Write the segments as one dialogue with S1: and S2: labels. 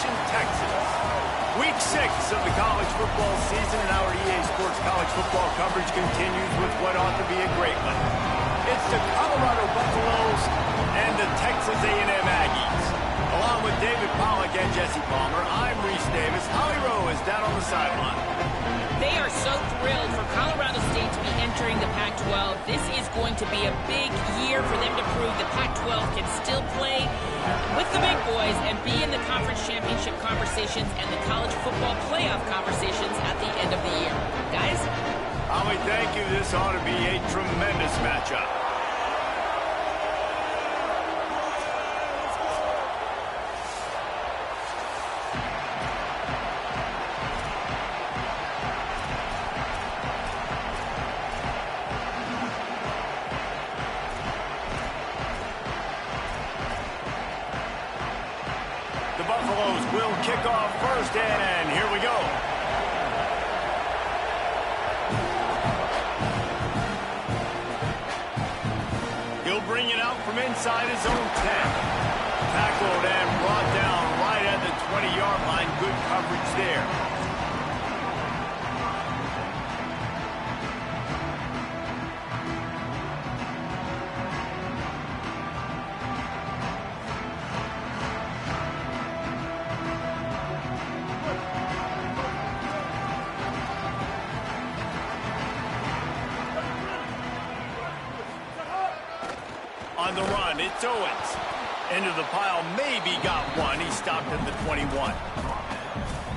S1: Station, Texas. Week 6 of the college football season, and our EA Sports college football coverage continues with what ought to be a great one. It's the Colorado Buffaloes and the Texas A&M Aggies. Along with David Pollack and Jesse Palmer, I'm Reese Davis. Holly Rowe is down on the sideline.
S2: They are so thrilled for Colorado State to be entering the Pac-12. This is going to be a big year for them to prove the Pac-12 can still play with the big boys and be in the conference championship conversations and the college football playoff conversations at the end of the year. Guys?
S1: Holly, thank you. This ought to be a tremendous matchup. The Buffaloes will kick off first, and here we go. He'll bring it out from inside his own 10. Tackled and brought down right at the 20-yard line. Good coverage there. On the run, it's Owens. Into the pile, maybe got one. He stopped at the 21.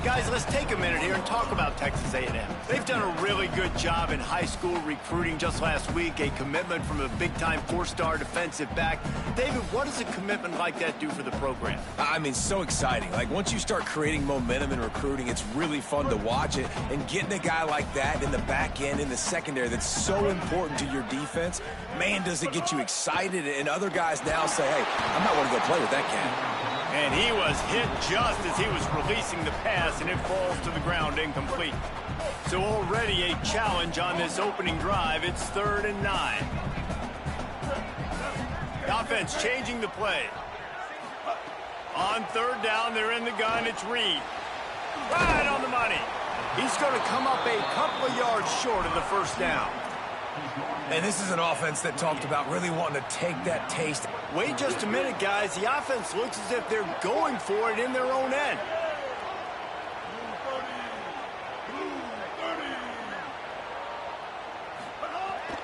S1: Guys, let's take a minute here and talk about Texas A&M. They've done a really good job in high school recruiting. Just last week, a commitment from a big-time 4-star defensive back. David, what does a commitment like that do for the program?
S3: I mean, so exciting. Like, once you start creating momentum in recruiting, it's really fun to watch it. And getting a guy like that in the back end, in the secondary, that's so important to your defense, man, does it get you excited. And other guys now say, hey, I might want to go play with that cat.
S1: And he was hit just as he was releasing the pass, and it falls to the ground incomplete. So already a challenge on this opening drive. It's 3rd and 9. The offense changing the play. On 3rd down, they're in the gun. It's Reed. Right on the money. He's going to come up a couple of yards short of the 1st down.
S3: And this is an offense that talked about really wanting to take that taste.
S1: Wait just a minute, guys. The offense looks as if they're going for it in their own end.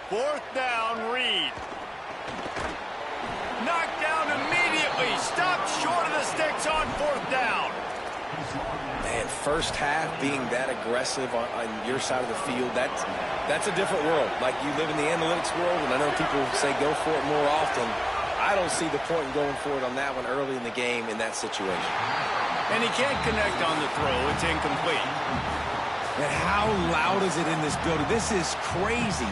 S1: Fourth down, Reed. Knocked down immediately. Stopped short of the sticks on 4th down.
S3: Man, first half being that aggressive on your side of the field, that's a different world. Like, you live in the analytics world, and I know people say go for it more often. I don't see the point in going for it on that one early in the game in that situation.
S1: And he can't connect on the throw. It's incomplete.
S3: Man, how loud is it in this building? This is crazy.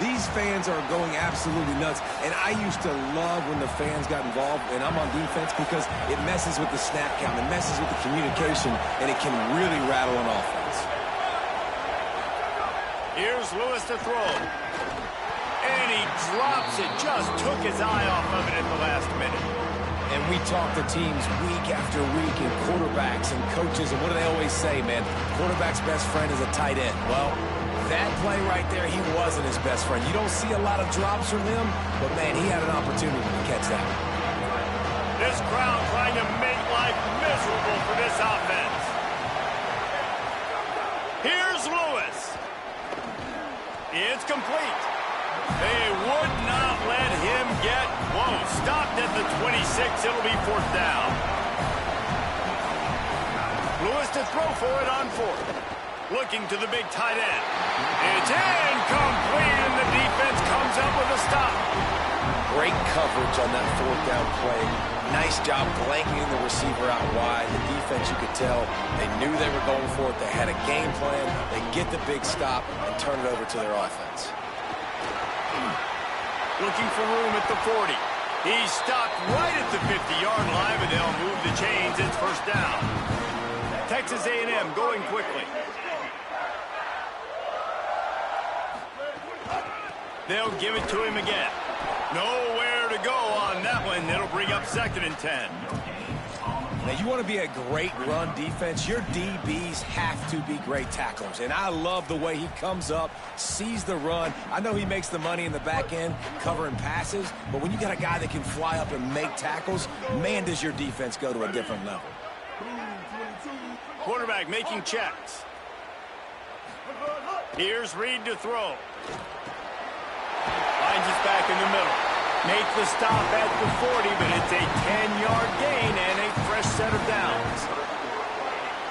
S3: These fans are going absolutely nuts. And I used to love when the fans got involved, and I'm on defense, because it messes with the snap count, it messes with the communication, and it can really rattle an offense.
S1: Here's Lewis to throw. And he drops it. Just took his eye off of it at the last minute.
S3: And we talk to teams week after week, and quarterbacks and coaches, and what do they always say, man? Quarterback's best friend is a tight end. Well, that play right there, he wasn't his best friend. You don't see a lot of drops from him, but, man, he had an opportunity to catch that.
S1: This crowd trying to make life miserable for this offense. Here's Lewis. It's complete. They would not let him get close. Stopped at the 26. It'll be 4th down. Lewis to throw for it on 4th. Looking to the big tight end. It's incomplete, and the defense comes up with a stop.
S3: Great coverage on that 4th down play. Nice job blanketing the receiver out wide. The defense, you could tell, they knew they were going for it. They had a game plan. They get the big stop and turn it over to their offense.
S1: Looking for room at the 40. He stopped right at the 50-yard line, but they'll move the chains. It's 1st down. Texas A&M going quickly. They'll give it to him again. Nowhere to go on that one. It'll bring up 2nd and 10.
S3: Now, you want to be a great run defense, your DBs have to be great tacklers. And I love the way he comes up, sees the run. I know he makes the money in the back end covering passes, but when you got a guy that can fly up and make tackles, man, does your defense go to a different level.
S1: Quarterback making checks. Here's Reed to throw. Finds us back in the middle. Make the stop at the 40, but it's a 10-yard gain and a fresh set of downs.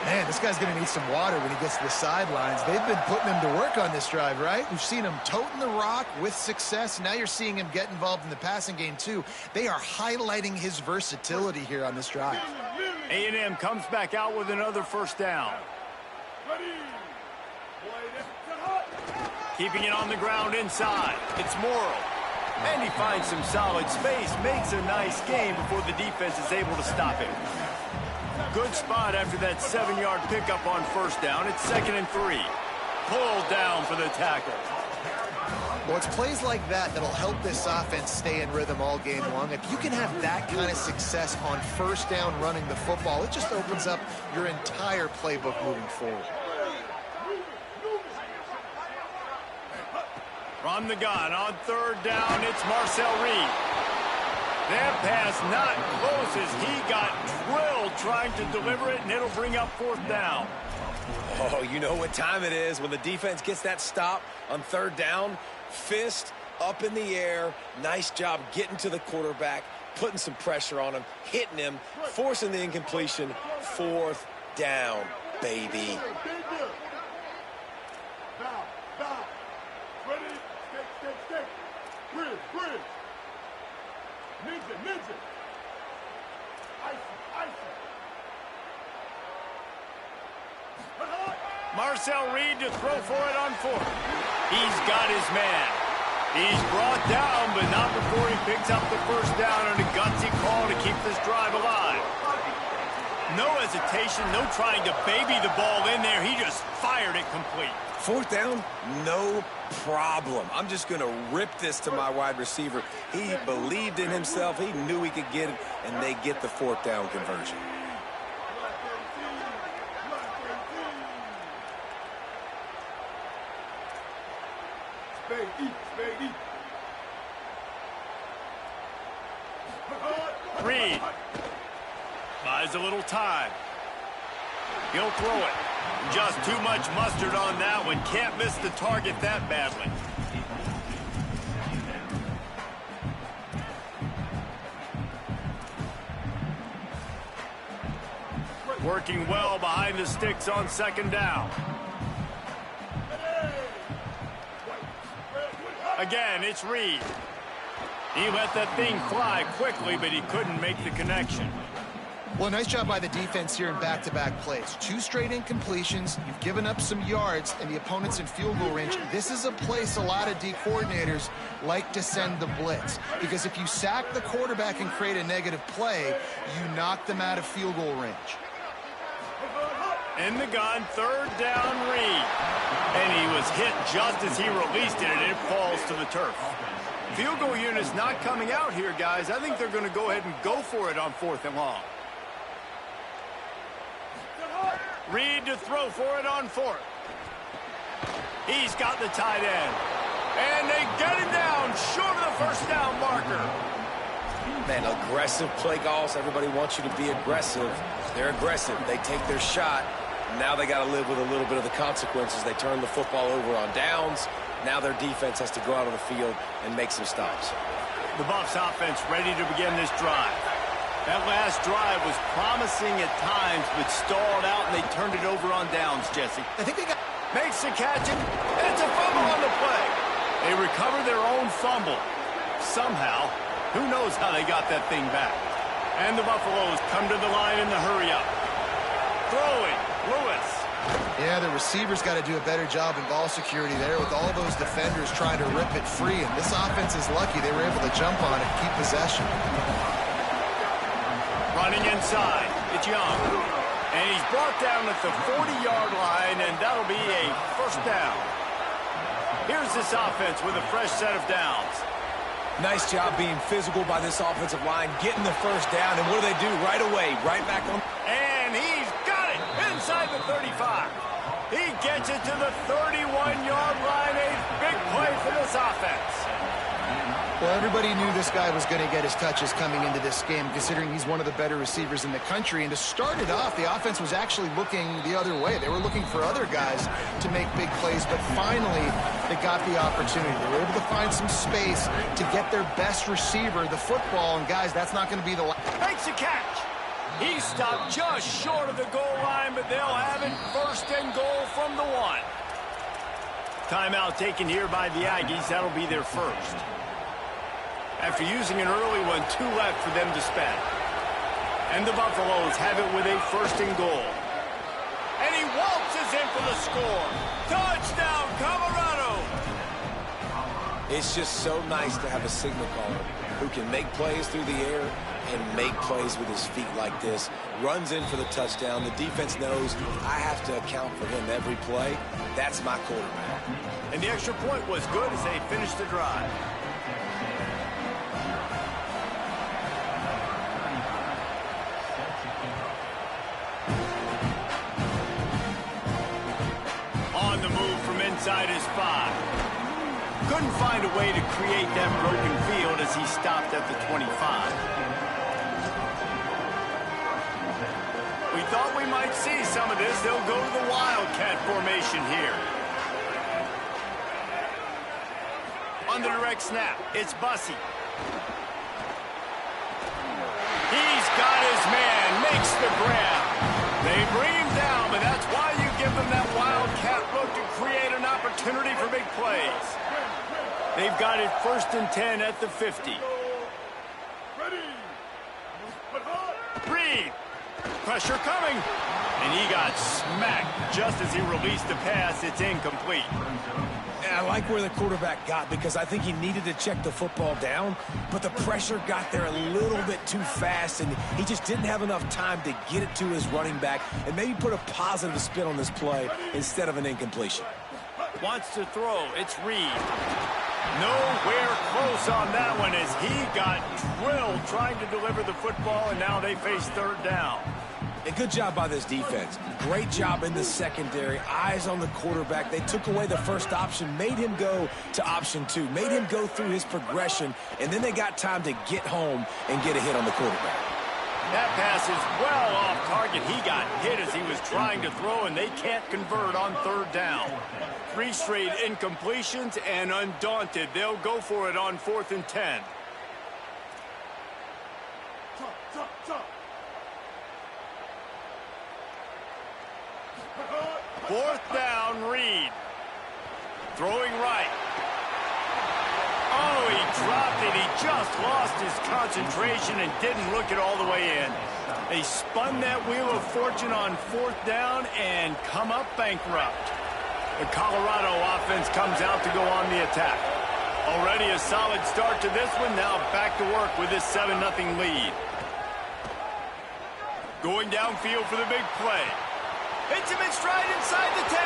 S4: Man, this guy's going to need some water when he gets to the sidelines. They've been putting him to work on this drive, right? We've seen him toting the rock with success. Now you're seeing him get involved in the passing game, too. They are highlighting his versatility here on this drive.
S1: A&M comes back out with another first down. Keeping it on the ground inside. It's Morrill. And he finds some solid space, makes a nice game before the defense is able to stop him. Good spot after that 7-yard pickup on first down. It's 2nd and 3. Pulled down for the tackle.
S4: Well, it's plays like that that'll help this offense stay in rhythm all game long. If you can have that kind of success on first down running the football, it just opens up your entire playbook moving forward.
S1: From the gun on 3rd down, it's Marcel Reed. That pass not close as he got drilled trying to deliver it, and it'll bring up 4th down.
S3: Oh, you know what time it is when the defense gets that stop on 3rd down. Fist up in the air. Nice job getting to the quarterback, putting some pressure on him, hitting him, forcing the incompletion. 4th down, baby.
S1: Marcel Reed to throw for it on 4th. He's got his man. He's brought down, but not before he picks up the first down on a gutsy call to keep this drive alive. No hesitation, no trying to baby the ball in there. He just fired it complete.
S3: 4th down, no problem. I'm just going to rip this to my wide receiver. He believed in himself. He knew he could get it, and they get the 4th down conversion.
S1: Reed buys a little time. He'll throw it. Just too much mustard on that one. Can't miss the target that badly. Working well behind the sticks on 2nd down. Again, it's Reed. He let that thing fly quickly, but he couldn't make the connection.
S4: Well, nice job by the defense here in back-to-back plays. 2 straight incompletions. You've given up some yards, and the opponent's in field goal range. This is a place a lot of D coordinators like to send the blitz, because if you sack the quarterback and create a negative play, you knock them out of field goal range.
S1: In the gun, 3rd down, Reed. And he was hit just as he released it, and it falls to the turf. Field goal unit's not coming out here, guys. I think they're going to go ahead and go for it on 4th and long. Reed to throw for it on 4th. He's got the tight end. And they get him down short of the first down marker.
S3: Man, aggressive play calls. Everybody wants you to be aggressive. They're aggressive. They take their shot. Now they got to live with a little bit of the consequences. They turn the football over on downs. Now their defense has to go out on the field and make some stops.
S1: The Buffs offense ready to begin this drive. That last drive was promising at times, but stalled out, and they turned it over on downs, Jesse.
S4: I think they got...
S1: Makes the catch, and it's a fumble on the play. They recover their own fumble. Somehow, who knows how they got that thing back. And the Buffaloes come to the line in the hurry-up. Throwing, Lewis.
S4: Yeah, the receivers got to do a better job in ball security there with all those defenders trying to rip it free. And this offense is lucky they were able to jump on it and keep possession.
S1: Running inside, it's Young. And he's brought down at the 40-yard line, and that'll be a first down. Here's this offense with a fresh set of downs.
S3: Nice job being physical by this offensive line, getting the first down, and what do? Right away, right back on.
S1: And he's got it inside the 35. He gets it to the 31-yard line. A big play for this offense.
S4: Well, everybody knew this guy was going to get his touches coming into this game, considering he's one of the better receivers in the country. And to start it off, the offense was actually looking the other way. They were looking for other guys to make big plays, but finally they got the opportunity. They were able to find some space to get their best receiver the football. And, guys, that's not going to be the
S1: Makes a catch. He stopped just short of the goal line, but they'll have it first and goal from the 1. Timeout taken here by the Aggies. That'll be their first. After using an early one, 2 left for them to spend. And the Buffaloes have it with a first and goal. And he waltzes in for the score. Touchdown, Colorado!
S3: It's just so nice to have a signal caller who can make plays through the air and make plays with his feet like this. Runs in for the touchdown. The defense knows I have to account for him every play. That's my quarterback.
S1: And the extra point was good as they finished the drive. On the move from inside his 5. Couldn't find a way to create that broken field as he stopped at the 25. We thought we might see some of this. They'll go to the Wildcat formation here. On the direct snap, it's Bussey. He's got his man, makes the grab. They bring him down, but that's why you give them that Wildcat look to create an opportunity for big plays. They've got it first and 10 at the 50. Reed. Pressure coming. And he got smacked just as he released the pass. It's incomplete.
S3: I like where the quarterback got because I think he needed to check the football down, but the pressure got there a little bit too fast, and he just didn't have enough time to get it to his running back and maybe put a positive spin on this play instead of an incompletion.
S1: Wants to throw. It's Reed. Nowhere close on that one as he got drilled trying to deliver the football, and now they face third down.
S3: A good job by this defense. Great job in the secondary. Eyes on the quarterback. They took away the first option, made him go to option 2, made him go through his progression, and then they got time to get home and get a hit on the quarterback.
S1: That pass is well off target. He got hit as he was trying to throw, and they can't convert on third down. 3 straight incompletions, and undaunted, they'll go for it on 4th and 10. Fourth down, Reed. Throwing right. Oh, he dropped it. He just lost his concentration and didn't look it all the way in. They spun that wheel of fortune on 4th down and come up bankrupt. The Colorado offense comes out to go on the attack. Already a solid start to this one. Now back to work with this 7-0 lead. Going downfield for the big play. Hits him in stride inside the 10.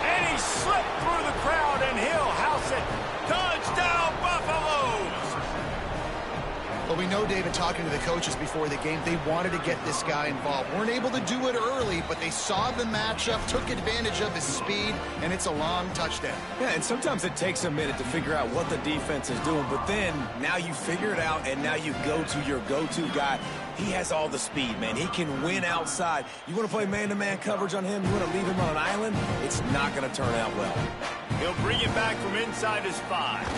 S1: And he slipped through the crowd, and he'll house it. Touchdown, Buffaloes!
S4: Well, we know, David, talking to the coaches before the game, they wanted to get this guy involved. Weren't able to do it early, but they saw the matchup, took advantage of his speed, and it's a long touchdown.
S3: Yeah, and sometimes it takes a minute to figure out what the defense is doing, but then now you figure it out, and now you go to your go-to guy. He has all the speed, man. He can win outside. You want to play man-to-man coverage on him? You want to leave him on an island? It's not going to turn out well.
S1: He'll bring it back from inside his 5.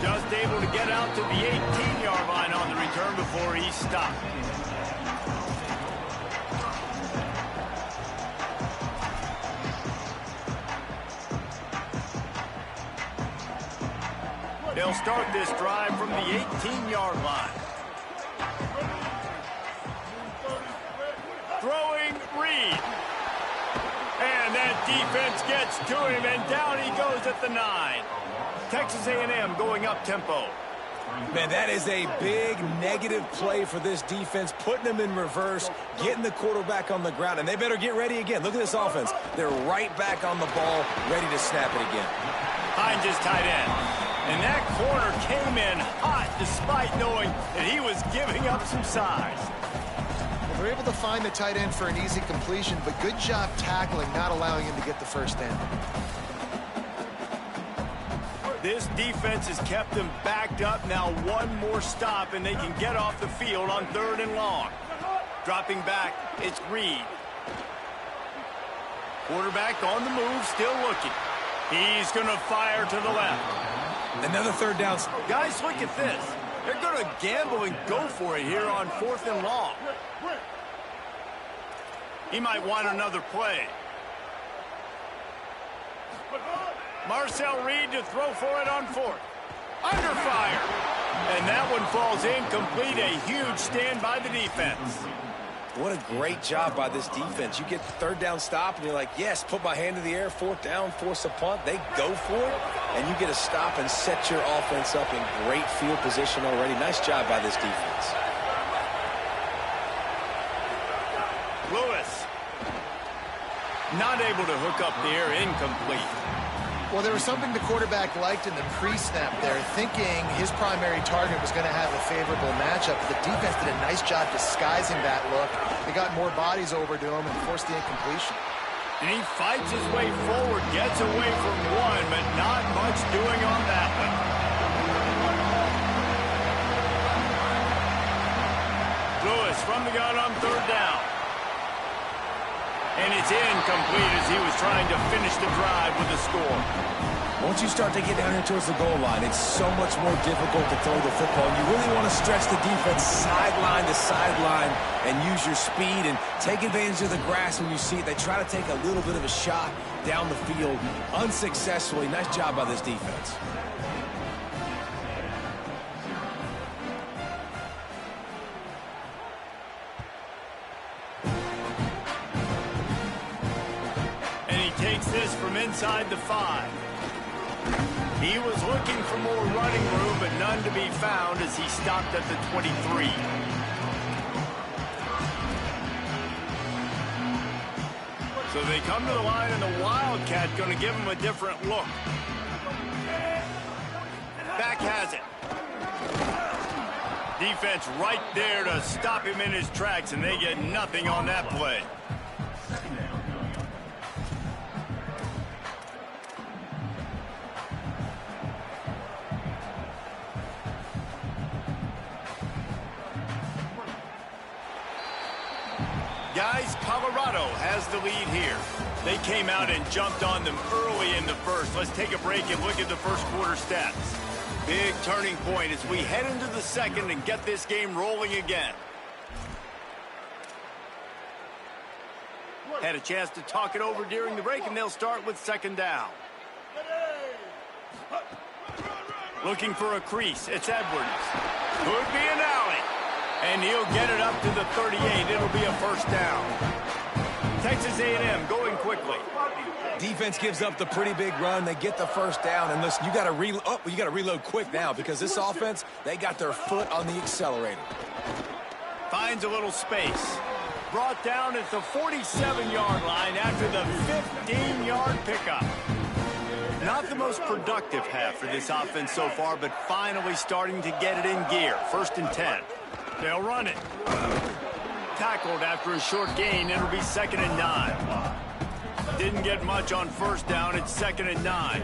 S1: Just able to get out to the 18-yard line on the return before he stopped. They'll start this drive from the 18-yard line. Throwing Reed. And that defense gets to him, and down he goes at the 9. Texas A&M going up tempo.
S3: Man, that is a big negative play for this defense, putting them in reverse, getting the quarterback on the ground, and they better get ready again. Look at this offense. They're right back on the ball, ready to snap it again.
S1: Hines is tight end. And that corner came in hot despite knowing that he was giving up some size.
S4: Well, they're able to find the tight end for an easy completion, but good job tackling, not allowing him to get the first down.
S1: This defense has kept them backed up. Now one more stop, and they can get off the field on 3rd and long. Dropping back, it's Reed. Quarterback on the move, still looking. He's going to fire to the left.
S3: Another 3rd down.
S1: Guys, look at this. They're going to gamble and go for it here on 4th and long. He might want another play. Marcel Reed to throw for it on 4th. Under fire. And that one falls incomplete. A huge stand by the defense.
S3: What a great job by this defense. You get the 3rd down stop, and you're like, yes, put my hand in the air, 4th down, force a punt. They go for it, and you get a stop and set your offense up in great field position already. Nice job by this defense.
S1: Lewis. Not able to hook up the air, incomplete.
S4: Well, there was something the quarterback liked in the pre-snap there, thinking his primary target was going to have a favorable matchup. The defense did a nice job disguising that look. They got more bodies over to him and forced the incompletion.
S1: And he fights his way forward, gets away from one, but not much doing on that one. Lewis from the gun on 3rd down. And it's incomplete as he was trying to finish the drive with a score.
S3: Once you start to get down here towards the goal line, it's so much more difficult to throw the football. You really want to stretch the defense sideline to sideline and use your speed and take advantage of the grass when you see it. They try to take a little bit of a shot down the field unsuccessfully. Nice job by this defense.
S1: Takes this from inside the 5. He was looking for more running room, but none to be found as he stopped at the 23. So they come to the line, and the Wildcat going to give him a different look. Back has it. Defense right there to stop him in his tracks, and they get nothing on that play. Guys, Colorado has the lead here. They came out and jumped on them early in the first. Let's take a break and look at the first quarter stats. Big turning point as we head into the second and get this game rolling again. Had a chance to talk it over during the break, and they'll start with 2nd down. Looking for a crease. It's Edwards. Could be an alley. And he'll get it up to the 38. It'll be a first down. Texas A&M going quickly.
S3: Defense gives up the pretty big run. They get the first down. And listen, you got to reload quick now because this offense, they got their foot on the accelerator.
S1: Finds a little space. Brought down at the 47-yard line after the 15-yard pickup. Not the most productive half for this offense so far, but finally starting to get it in gear. 1st and 10. They'll run it. Tackled after a short gain. It'll be 2nd and 9. Didn't get much on 1st down. It's 2nd and 9.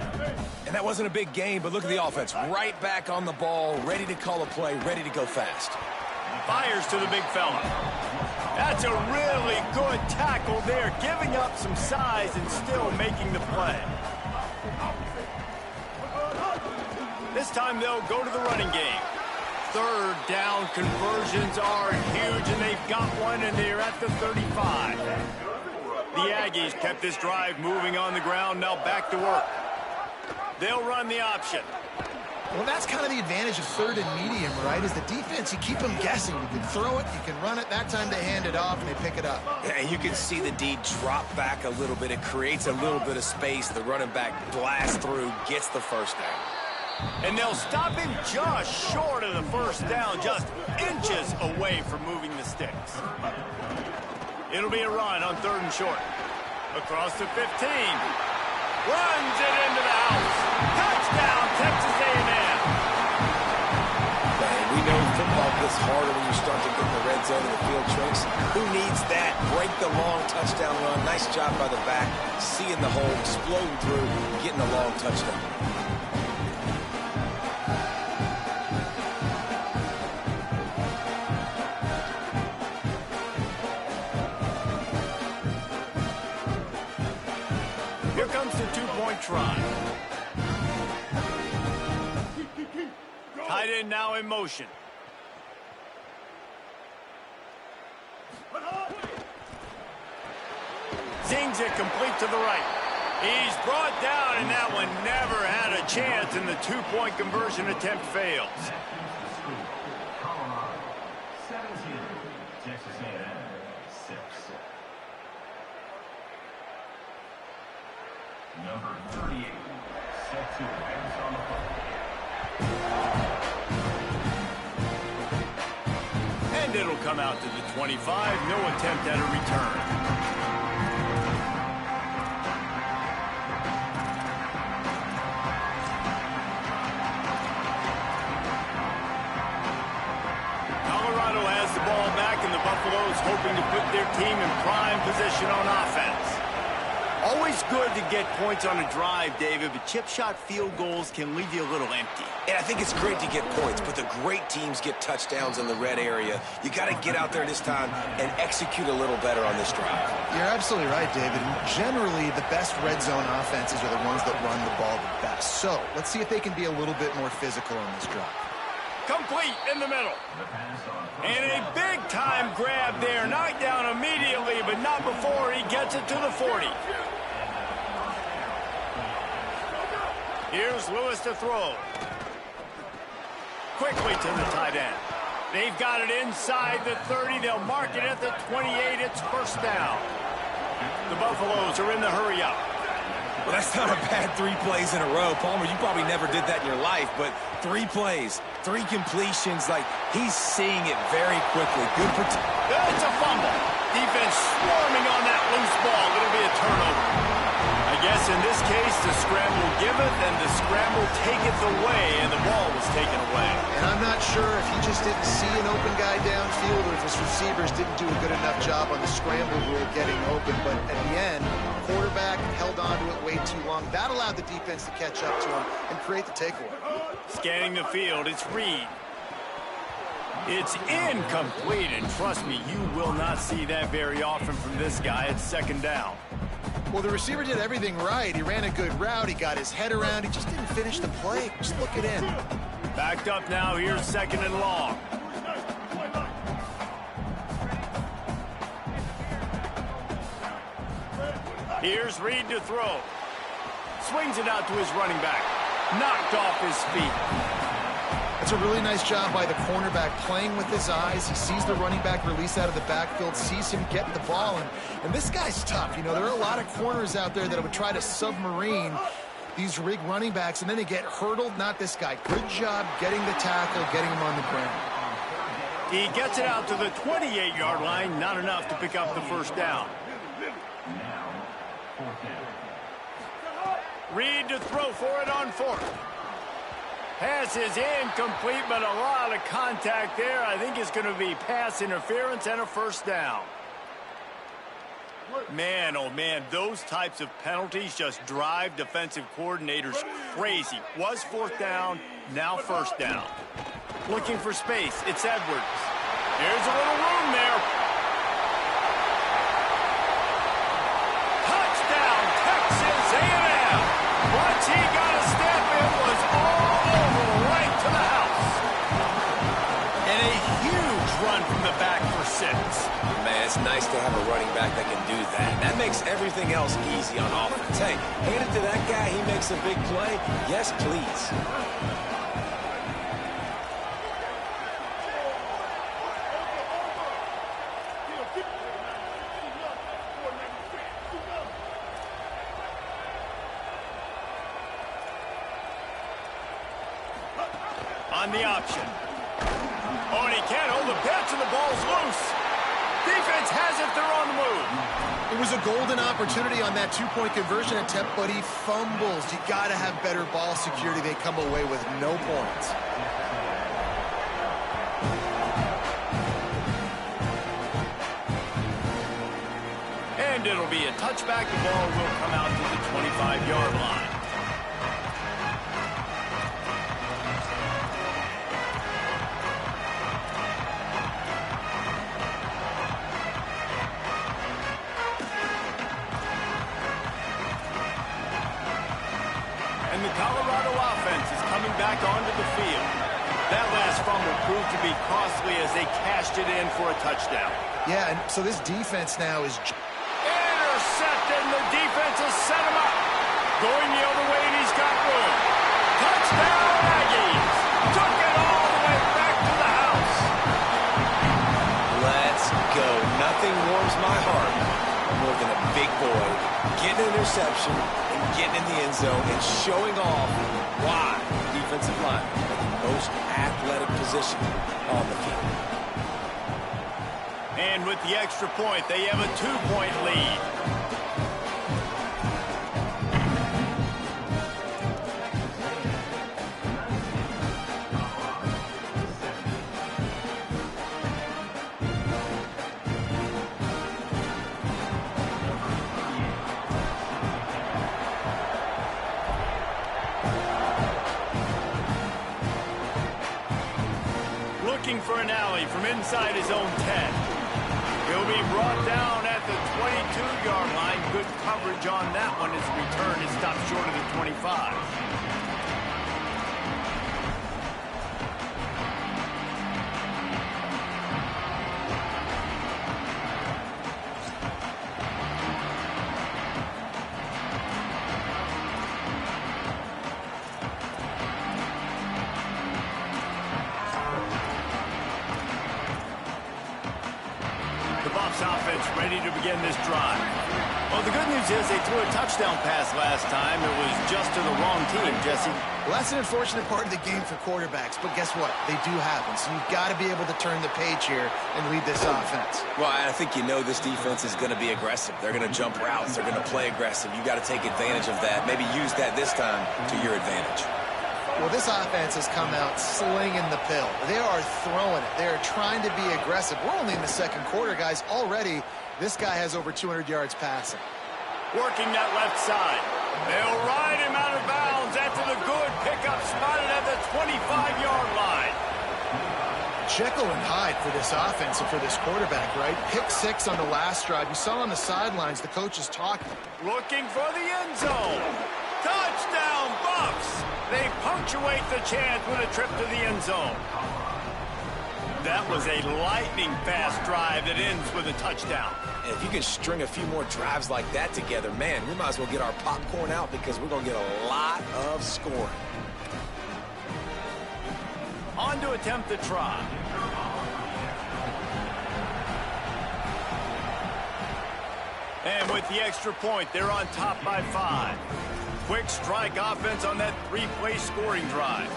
S3: And that wasn't a big gain, but look at the offense. Right back on the ball, ready to call a play, ready to go fast.
S1: Fires to the big fella. That's a really good tackle there, giving up some size and still making the play. This time they'll go to the running game. 3rd down conversions are huge, and they've got one, and they're at the 35. The Aggies kept this drive moving on the ground, now back to work. They'll run the option.
S4: Well, that's kind of the advantage of 3rd and medium, right? Is the defense, you keep them guessing. You can throw it, you can run it. That time they hand it off, and they pick it up.
S3: Yeah, and you can see the D drop back a little bit. It creates a little bit of space. The running back blasts through, gets the first down.
S1: And they'll stop him just short of the first down, just inches away from moving the sticks. It'll be a run on 3rd and short. Across the 15. Runs it into the house. Touchdown, Texas A&M.
S3: harder when you start to get in the red zone and the field shrinks. Who needs that? Break the long touchdown run. Nice job by the back. Seeing the hole, exploding through, getting a long touchdown.
S1: Here comes the two-point try. Tight end now in motion. Zings it complete to the right. He's brought down, and that one never had a chance, and the two-point conversion attempt fails.
S5: Number 38, set to advance on the play.
S1: And it'll come out to the 25. No attempt at a return. Colorado has the ball back, and the Buffaloes hoping to put their team in prime position on offense. Always good to get points on a drive, David, but chip shot field goals can leave you a little empty.
S3: And I think it's great to get points, but the great teams get touchdowns in the red area. You got to get out there this time and execute a little better on this drive.
S4: You're absolutely right, David. And generally, the best red zone offenses are the ones that run the ball the best. So let's see if they can be a little bit more physical on this drive.
S1: Complete in the middle. And a big-time grab there. Knocked down immediately, but not before he gets it to the 40. Here's Lewis to throw. Quickly to the tight end. They've got it inside the 30. They'll mark it at the 28. It's first down. The Buffaloes are in the hurry up.
S3: Well, that's not a bad 3 plays in a row. Palmer, you probably never did that in your life, but 3 plays, 3 completions, like he's seeing it very quickly. Good protection.
S1: It's a fumble. Defense swarming on that loose ball. It'll be a turnover. I guess in this case, the scramble giveth and the scramble taketh away, and the ball was taken away.
S4: And I'm not sure if he just didn't see an open guy downfield or if his receivers didn't do a good enough job on the scramble rule getting open. But at the end, quarterback held on to it way too long. That allowed the defense to catch up to him and create the takeaway.
S1: Scanning the field, it's Reed. It's incomplete, and trust me, you will not see that very often from this guy. It's second down.
S4: Well, the receiver did everything right. He ran a good route. He got his head around. He just didn't finish the play. Just look at him.
S1: Backed up now. Here's second and long. Here's Reed to throw. Swings it out to his running back. Knocked off his feet.
S4: It's a really nice job by the cornerback playing with his eyes. He sees the running back release out of the backfield, sees him get the ball, and this guy's tough. You know, there are a lot of corners out there that would try to submarine these rig running backs, and then they get hurdled. Not this guy. Good job getting the tackle, getting him on the ground.
S1: He gets it out to the 28-yard line. Not enough to pick up the first down. Reed to throw for it on fourth. Pass is incomplete, but a lot of contact there. I think it's going to be pass interference and a first down. Man, oh man, those types of penalties just drive defensive coordinators crazy. Was fourth down, now first down. Looking for space, it's Edwards. There's a little room there. Touchdown, Texas A&M. Once he got a step, it was all over right to the house. And a huge run from the back for 6.
S3: Man, it's nice to have a running back that can do that. That makes everything else easy on offense. Hey, hand it to that guy. He makes a big play. Yes, please.
S1: On the option. Oh, and he can't hold the pitch, and the ball's loose. Defense has it. They're on the move.
S4: It was a golden opportunity on that two-point conversion attempt, but he fumbles. You got to have better ball security. They come away with no points.
S1: it'll be a touchback. The ball will come out to the 25-yard line. And the Colorado offense is coming back onto the field. That last fumble proved to be costly as they cashed it in for a touchdown.
S4: Yeah, and so this defense now is...
S1: Intercepted, and the defense has set him up. Going the other way, and he's got room. Touchdown, Aggies! Took it all the way back to the house.
S3: Let's go. Nothing warms my heart more than a big boy getting an interception and getting in the end zone and showing off why defensive line is the most athletic position on the field.
S1: And with the extra point, they have a 2-point lead. Looking for an alley from inside his own 10. He'll be brought down at the 22-yard line. Good coverage on that one as the return is stopped short of the 25. Offense ready to begin this drive. Well, the good news is they threw a touchdown pass last time. It was just to the wrong team, Jesse.
S4: Well, that's an unfortunate part of the game for quarterbacks, but guess what? They do happen, so you've got to be able to turn the page here and lead this offense.
S3: Well, I think you know this defense is going to be aggressive. They're going to jump routes. They're going to play aggressive. You got to take advantage of that. Maybe use that this time to your advantage.
S4: Well, this offense has come out slinging the pill. They are throwing it. They are trying to be aggressive. We're only in the second quarter, guys. Already, this guy has over 200 yards passing.
S1: Working that left side. They'll ride him out of bounds after the good pickup spotted at the 25-yard line.
S4: Jekyll and Hyde for this offense and for this quarterback, right? Pick 6 on the last drive. You saw on the sidelines the coach is talking.
S1: Looking for the end zone. Touchdown, Bucks! They punctuate the chance with a trip to the end zone. That was a lightning-fast drive that ends with a touchdown.
S3: And if you can string a few more drives like that together, man, we might as well get our popcorn out because we're going to get a lot of scoring.
S1: On to attempt the try. And with the extra point, they're on top by 5. Quick strike offense on that 3-play scoring drive.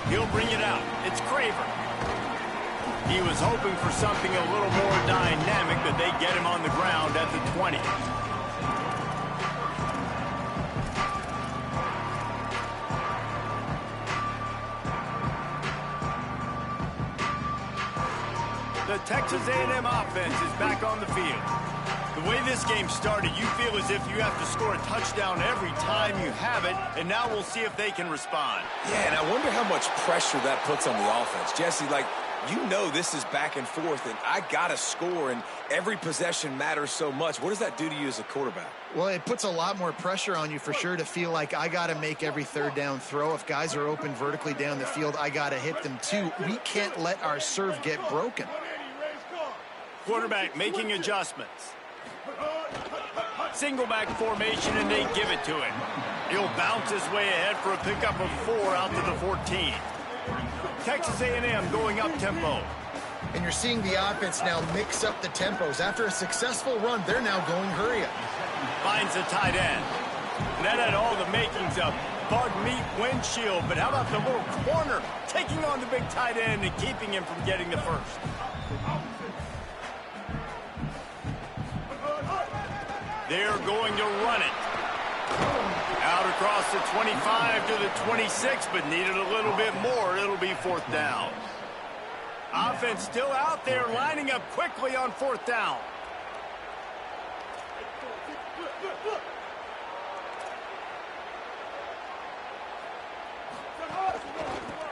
S1: He'll bring it out. It's Craver. He was hoping for something a little more dynamic, but they get him on the ground at the 20. The Texas A&M offense is back on the field. The way this game started, you feel as if you have to score a touchdown every time you have it, and now we'll see if they can respond.
S3: Yeah, and I wonder how much pressure that puts on the offense. Jesse, like, you know this is back and forth, and I got to score, and every possession matters so much. What does that do to you as a quarterback?
S4: Well, it puts a lot more pressure on you for sure to feel like I got to make every third down throw. If guys are open vertically down the field, I got to hit them too. We can't let our serve get broken.
S1: Quarterback making adjustments. Single back formation, and they give it to him. He'll bounce his way ahead for a pickup of 4 out to the 14. Texas A&M going up tempo.
S4: And you're seeing the offense now mix up the tempos. After a successful run, they're now going hurry up.
S1: Finds the tight end. And that had all the makings of bug meat windshield, but how about the little corner taking on the big tight end and keeping him from getting the first? They're going to run it. Out across the 25 to the 26, but needed a little bit more. It'll be fourth down. Offense still out there, lining up quickly on fourth down.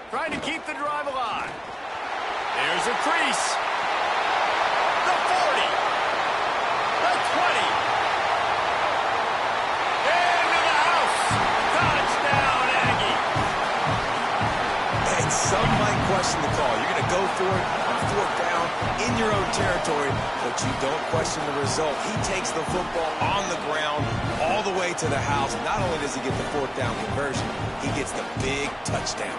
S1: Trying to keep the drive alive. There's a crease. The 40. The 20. Into the house. Touchdown, Aggie.
S3: And some might question the call. You're going to go for it on fourth down in your own territory, but you don't question the result. He takes the football on the ground all the way to the house. And not only does he get the fourth down conversion, he gets the big touchdown.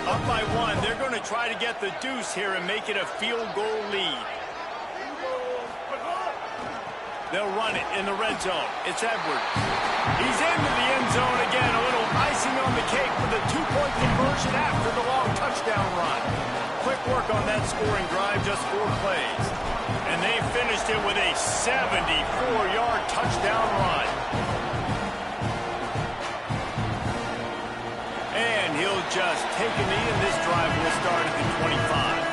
S1: Up by one, they're going to try to get the deuce here and make it a field goal lead. They'll run it in the red zone. It's Edwards. He's into the end zone again. A little icing on the cake for the two-point conversion after the long touchdown run. Quick work on that scoring drive, just 4 plays. And they finished it with a 74-yard touchdown run. And he'll just take a knee, and this drive will start at the 25.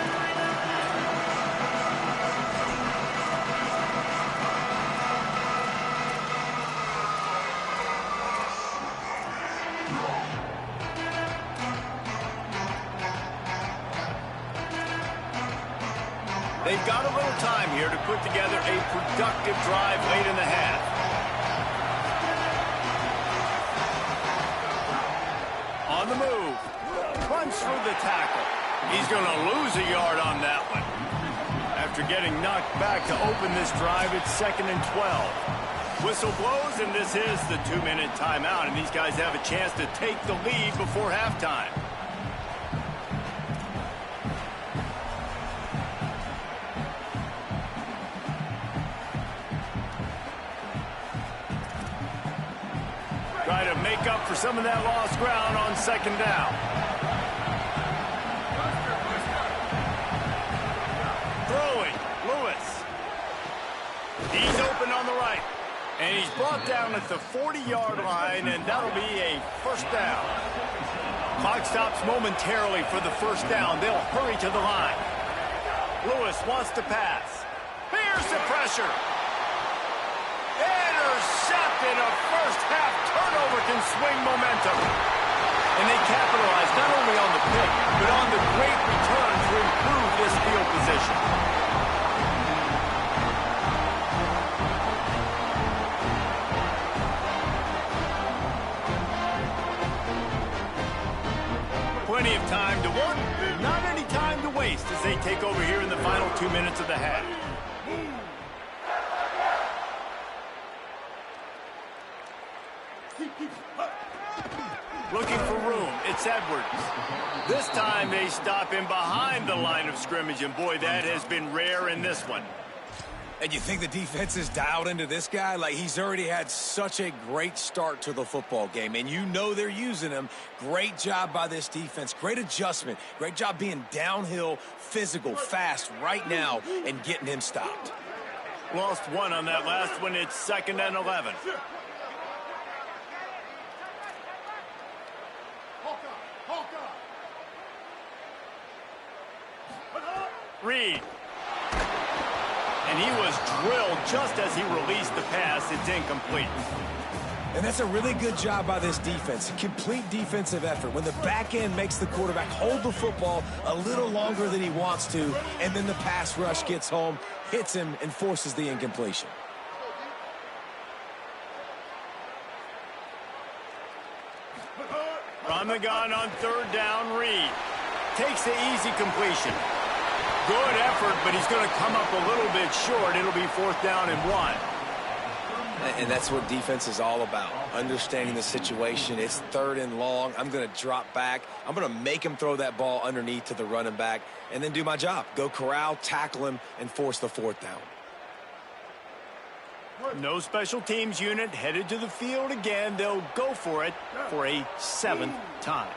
S1: They've got a little time here to put together a productive drive late in the half. On the move. Runs through the tackle. He's going to lose a yard on that one. After getting knocked back to open this drive, it's 2nd and 12. Whistle blows, and this is the 2-minute timeout, and these guys have a chance to take the lead before halftime. Try to make up for some of that lost ground on 2nd down. Throwing, Lewis. He's open on the right. And he's brought down at the 40-yard line, and that'll be a first down. Clock stops momentarily for the first down. They'll hurry to the line. Lewis wants to pass. Here's the pressure. Intercepted. A first-half turnover can swing momentum. And they capitalize not only on the pick, but on the great return to improve this field position. Plenty of time to work, not any time to waste as they take over here in the final 2 minutes of the half. Looking for room, it's Edwards. This time they stop him behind the line of scrimmage, and boy, that has been rare in this one.
S3: And you think the defense is dialed into this guy? Like, he's already had such a great start to the football game, and you know they're using him. Great job by this defense. Great adjustment. Great job being downhill, physical, fast right now, and getting him stopped.
S1: Lost one on that last one. It's 2nd and 11. Reed. And he was drilled just as he released the pass. It's incomplete.
S3: And that's a really good job by this defense. Complete defensive effort. When the back end makes the quarterback hold the football a little longer than he wants to, and then the pass rush gets home, hits him, and forces the incompletion.
S1: From the gun on 3rd down, Reed takes the easy completion. Good effort, but he's going to come up a little bit short. It'll be 4th down and 1.
S3: And that's what defense is all about, understanding the situation. It's 3rd and long. I'm going to drop back. I'm going to make him throw that ball underneath to the running back and then do my job. Go corral, tackle him, and force the 4th down.
S1: No special teams unit headed to the field again. They'll go for it for a 7th time.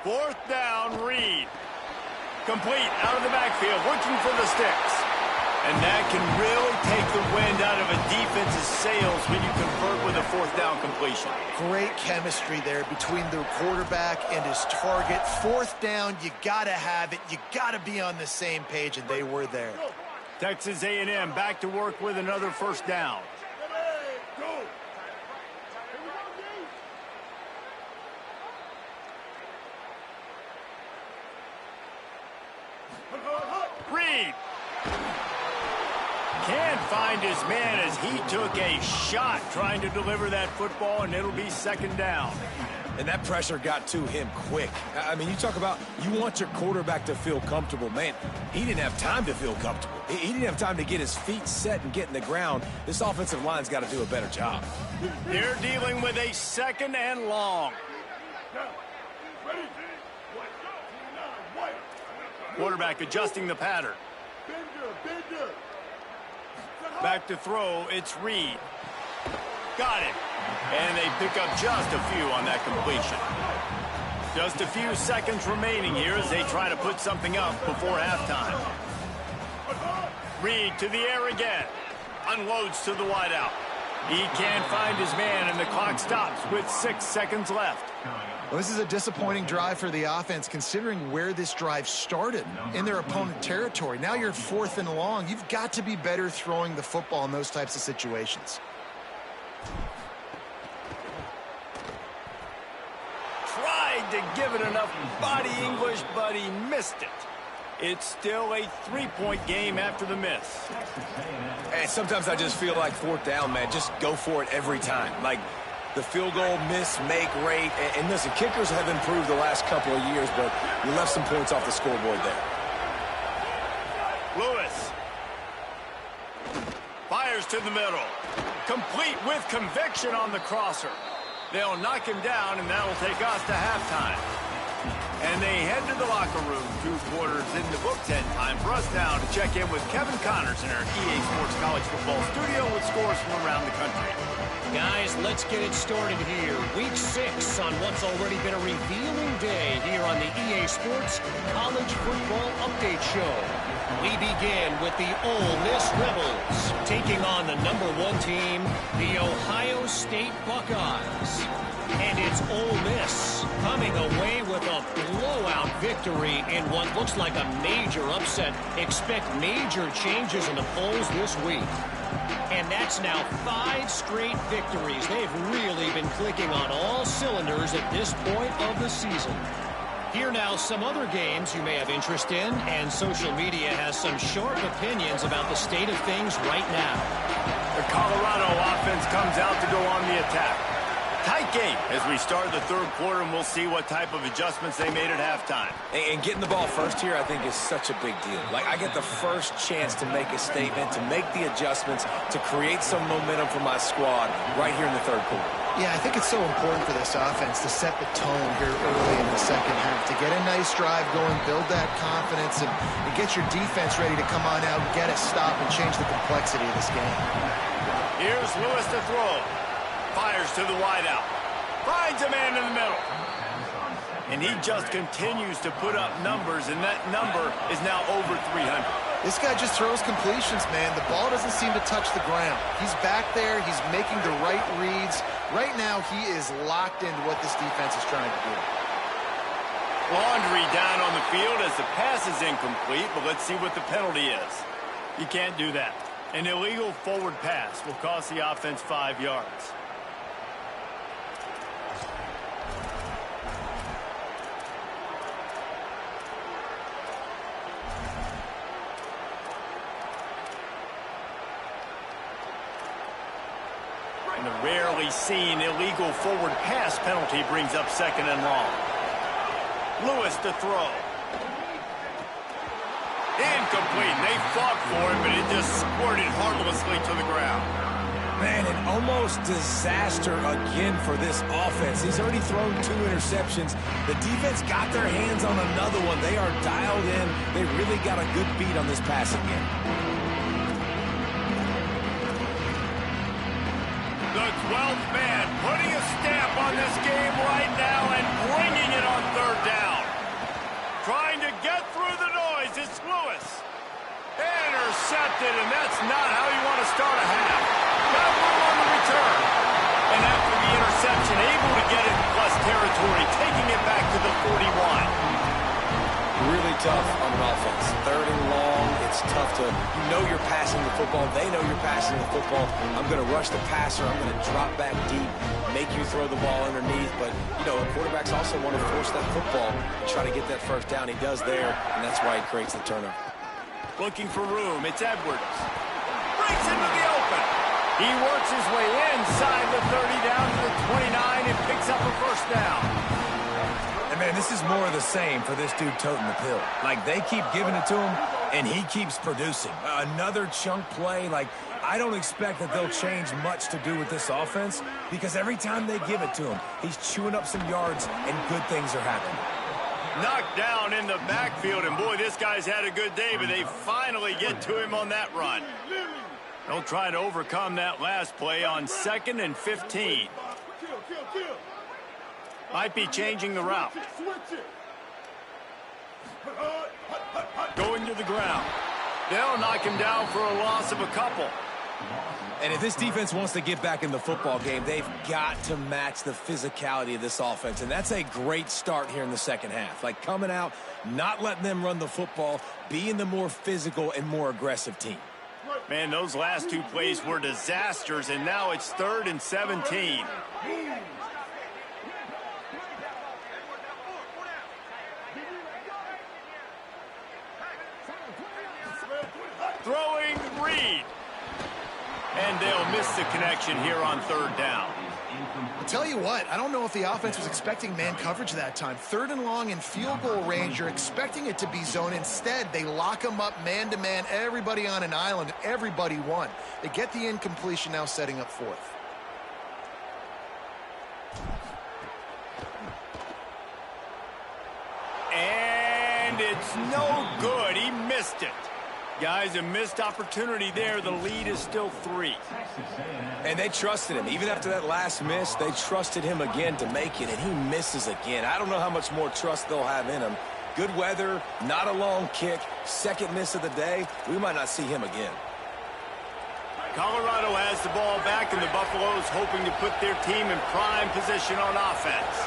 S1: Fourth down, Reed. Complete, out of the backfield, looking for the sticks. And that can really take the wind out of a defense's sails when you convert with a 4th down completion.
S4: Great chemistry there between the quarterback and his target. 4th down, you got to have it. You got to be on the same page, and they were there.
S1: Texas A&M back to work with another 1st down. Reed can't find his man as he took a shot trying to deliver that football, and it'll be 2nd down.
S3: And that pressure got to him quick. I mean, you talk about you want your quarterback to feel comfortable. Man, he didn't have time to feel comfortable. He didn't have time to get his feet set and get in the ground. This offensive line's got to do a better job.
S1: They're dealing with a 2nd and long. Quarterback adjusting the pattern. Back to throw, it's Reed. Got it. And they pick up just a few on that completion. Just a few seconds remaining here as they try to put something up before halftime. Reed to the air again. Unloads to the wideout. He can't find his man, and the clock stops with 6 seconds left.
S4: Well, this is a disappointing drive for the offense, considering where this drive started, in their opponent territory. Now you're 4th and long. You've got to be better throwing the football in those types of situations.
S1: Tried to give it enough body English, but he missed it. It's still a 3-point game after the miss.
S3: And sometimes I just feel like 4th down, man. Just go for it every time. Like the field goal miss, make rate. And listen, kickers have improved the last couple of years, but you left some points off the scoreboard there.
S1: Lewis fires to the middle. Complete with conviction on the crosser. They'll knock him down, and that'll take us to halftime. And they head to the locker room. 2 quarters in the books, and time for us now to check in with Kevin Connors in our EA Sports College Football studio with scores from around the country.
S6: Guys, let's get it started here. Week 6 on what's already been a revealing day here on the EA Sports College Football Update Show. We begin with the Ole Miss Rebels taking on the #1 team, the Ohio State Buckeyes. And it's Ole Miss coming away with a blowout victory in what looks like a major upset. Expect major changes in the polls this week. And that's now 5 straight victories. They've really been clicking on all cylinders at this point of the season. Here now, some other games you may have interest in, and social media has some sharp opinions about the state of things right now.
S1: The Colorado offense comes out to go on the attack. Tight game as we start the 3rd quarter, and we'll see what type of adjustments they made at halftime.
S3: And getting the ball first here, I think, is such a big deal. Like, I get the first chance to make a statement, to make the adjustments, to create some momentum for my squad right here in the 3rd quarter.
S4: Yeah, I think it's so important for this offense to set the tone here early in the 2nd half, to get a nice drive going, build that confidence, and get your defense ready to come on out, get a stop, and change the complexity of this game.
S1: Here's Lewis to throw. Fires to the wideout. Finds a man in the middle. And he just continues to put up numbers, and that number is now over 300.
S4: This guy just throws completions, man. The ball doesn't seem to touch the ground. He's back there. He's making the right reads. Right now, he is locked into what this defense is trying to do.
S1: Laundry down on the field as the pass is incomplete, but let's see what the penalty is. You can't do that. An illegal forward pass will cost the offense 5 yards. And the rarely seen illegal forward pass penalty brings up 2nd and long. Lewis to throw. Incomplete. They fought for it, but it just squirted harmlessly to the ground.
S3: Man, an almost disaster again for this offense. He's already thrown 2 interceptions. The defense got their hands on another one. They are dialed in. They really got a good beat on this passing game.
S1: The 12th man putting a stamp on this game right now and bringing it on 3rd down. Trying to get through the noise. It's Lewis. Intercepted, and that's not how you want to start a half. Got room on the return. And after the interception, able to get it in plus territory, taking it back to the 41.
S3: Really tough on an offense. 3rd and long, it's tough to, you know you're passing the football. They know you're passing the football. I'm going to rush the passer. I'm going to drop back deep, make you throw the ball underneath. But, you know, quarterbacks also want to force that football and try to get that 1st down. He does there, and that's why he creates the turnover.
S1: Looking for room. It's Edwards. Breaks into the open. He works his way inside the 30 down to the 29 and picks up a 1st down.
S3: And, man, this is more of the same for this dude toting the pill. Like, they keep giving it to him, and he keeps producing. Another chunk play. Like, I don't expect that they'll change much to do with this offense because every time they give it to him, he's chewing up some yards, and good things are happening.
S1: Knocked down in the backfield, and boy, this guy's had a good day, but they finally get to him on that run. They'll try to overcome that last play on 2nd and 15. Might be changing the route. Going to the ground. They'll knock him down for a loss of a couple.
S3: And if this defense wants to get back in the football game, they've got to match the physicality of this offense. And that's a great start here in the 2nd half. Like coming out, not letting them run the football, being the more physical and more aggressive team.
S1: Man, those last 2 plays were disasters, and now it's 3rd and 17. Throwing Reed. And they'll miss the connection here on 3rd down.
S4: I'll tell you what, I don't know if the offense was expecting man coverage that time. 3rd and long in field goal range, you're expecting it to be zone. Instead, they lock them up man-to-man, everybody on an island, everybody won. They get the incompletion now, setting up 4th.
S1: And it's no good. He missed it. Guys, a missed opportunity there. The lead is still 3.
S3: And they trusted him. Even after that last miss, they trusted him again to make it, and he misses again. I don't know how much more trust they'll have in him. Good weather, not a long kick, 2nd miss of the day. We might not see him again.
S1: Colorado has the ball back, and the Buffaloes hoping to put their team in prime position on offense.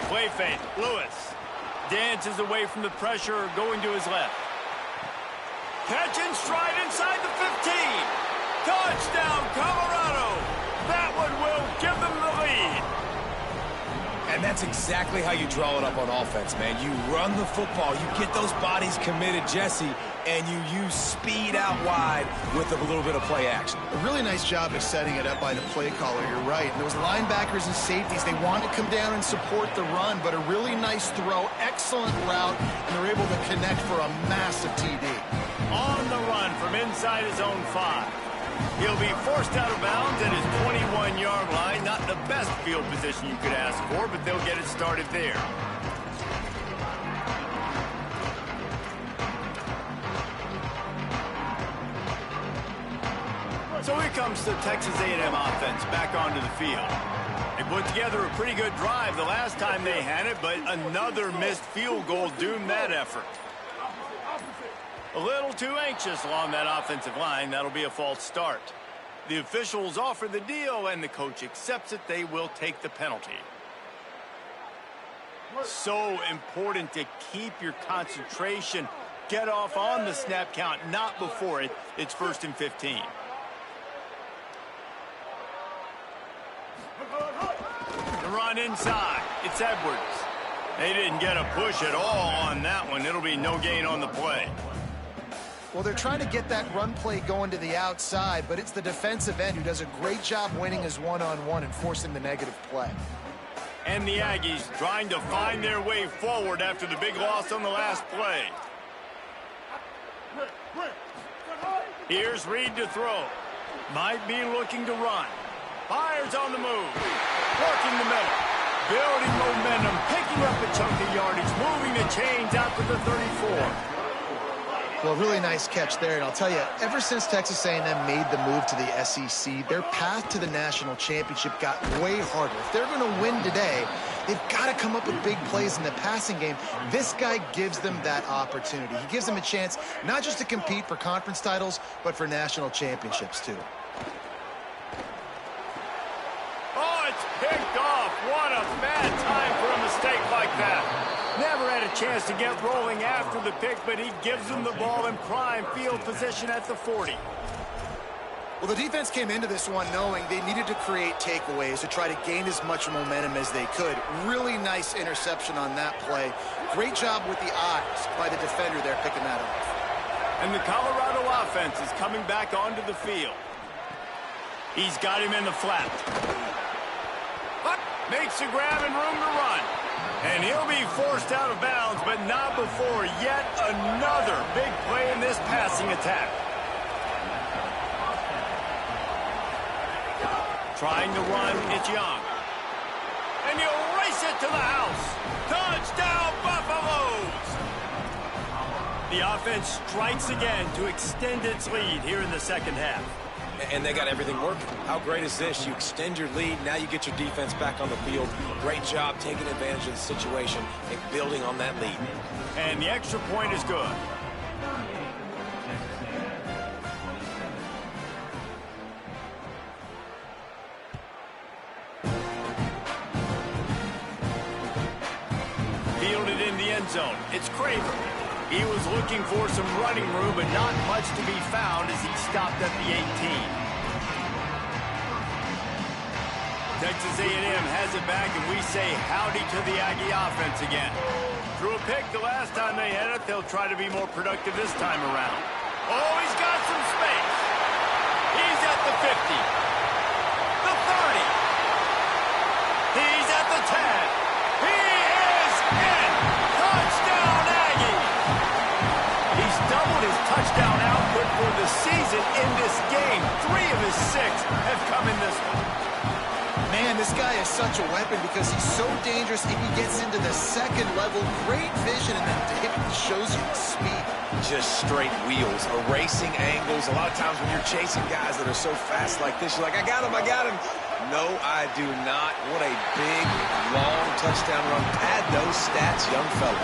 S1: Play fake. Lewis dances away from the pressure, going to his left. Catch and stride inside the 15. Touchdown, Colorado. That one will give them the lead.
S3: And that's exactly how you draw it up on offense, man. You run the football, you get those bodies committed, Jesse, and you use speed out wide with a little bit of play action.
S4: A really nice job of setting it up by the play caller, you're right. And those linebackers and safeties, they want to come down and support the run, but a really nice throw, excellent route, and they're able to connect for a massive TD.
S1: On the run from inside his own 5. He'll be forced out of bounds at his 21-yard line. Not the best field position you could ask for, but they'll get it started there. So here comes the Texas A&M offense back onto the field. They put together a pretty good drive the last time they had it, but another missed field goal doomed that effort. A little too anxious along that offensive line. That'll be a false start. The officials offer the deal, and the coach accepts it. They will take the penalty. So important to keep your concentration. Get off on the snap count, not before it. It's 1st and 15. The run inside. It's Edwards. They didn't get a push at all on that one. It'll be no gain on the play.
S4: Well, they're trying to get that run play going to the outside, but it's the defensive end who does a great job winning his one-on-one and forcing the negative play.
S1: And the Aggies trying to find their way forward after the big loss on the last play. Here's Reed to throw. Might be looking to run. Fires on the move. Working the middle. Building momentum. Picking up a chunk of yardage. Moving the chains out to the 34.
S4: Well, really nice catch there, and I'll tell you, ever since Texas A&M made the move to the SEC, their path to the national championship got way harder. If they're going to win today, they've got to come up with big plays in the passing game. This guy gives them that opportunity. He gives them a chance not just to compete for conference titles, but for national championships, too.
S1: Oh, it's picked off. What a bad time for a mistake like that. Never had a chance to get rolling after the pick, but he gives them the ball in prime field position at the 40.
S4: Well, the defense came into this one knowing they needed to create takeaways to try to gain as much momentum as they could. Really nice interception on that play. Great job with the eyes by the defender there picking that off.
S1: And the Colorado offense is coming back onto the field. He's got him in the flat. Makes a grab and room to run. And he'll be forced out of bounds, but not before yet another big play in this passing attack. Trying to run, it's Young. And he'll race it to the house. Touchdown, Buffaloes! The offense strikes again to extend its lead here in the second half.
S3: And they got everything working. How great is this? You extend your lead, now you get your defense back on the field. Great job taking advantage of the situation and building on that lead.
S1: And the extra point is good. Fielded in the end zone. It's Craver. He was looking for some running room, but not much to be found as he stopped at the 18. Texas A&M has it back, and we say howdy to the Aggie offense again. Threw a pick the last time they had it. They'll try to be more productive this time around. Oh, he's got some space. He's at the 50. The 30. He's at the 10. He is in. Touchdown, Aggie. He's doubled his touchdown output for the season in this game. 3 of his 6 have come in this one.
S4: Man, this guy is such a weapon because he's so dangerous if he gets into the second level. Great vision, and then it shows you the speed.
S3: Just straight wheels, erasing angles. A lot of times when you're chasing guys that are so fast like this, you're like, I got him, I got him. No, I do not. What a big, long touchdown run. Pad those stats, young fella.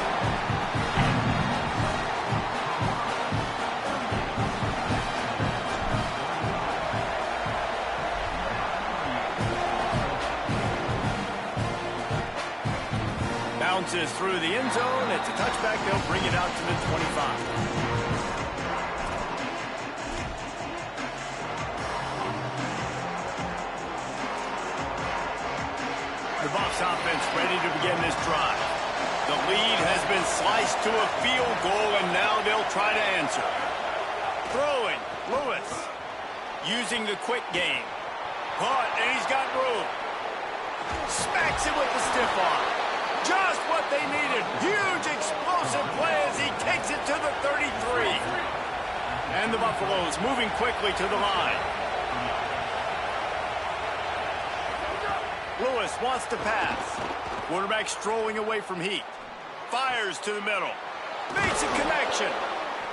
S1: Bounces through the end zone. It's a touchback. They'll bring it out to the 25. The Buffs offense ready to begin this drive. The lead has been sliced to a field goal, and now they'll try to answer. Throwing, Lewis. Using the quick game. Caught, and he's got room. Smacks it with the stiff arm. Just what they needed. Huge explosive play as he takes it to the 33. And the Buffaloes moving quickly to the line. Lewis wants to pass. Quarterback strolling away from Heat. Fires to the middle. Makes a connection.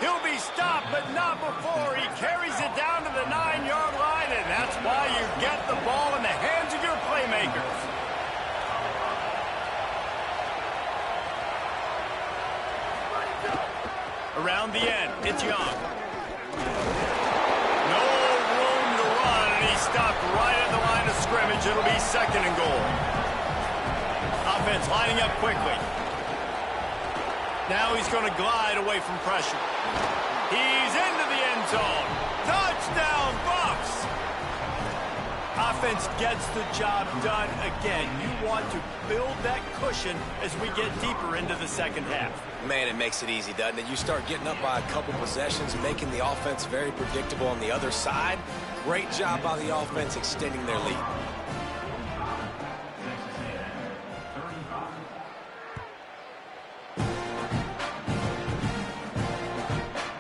S1: He'll be stopped, but not before he carries it down to the 9-yard line, and that's why you get the ball in the hands of your playmakers. Around the end, it's Young. No room to run, and he's stopped right at the line of scrimmage. It'll be 2nd and goal. Offense lining up quickly. Now he's going to glide away from pressure. He's into the end zone. Touchdown, Buffs! Offense gets the job done again. You want to build that cushion as we get deeper into the second half.
S3: Man, it makes it easy, doesn't it? You start getting up by a couple possessions, making the offense very predictable on the other side. Great job by the offense extending their lead.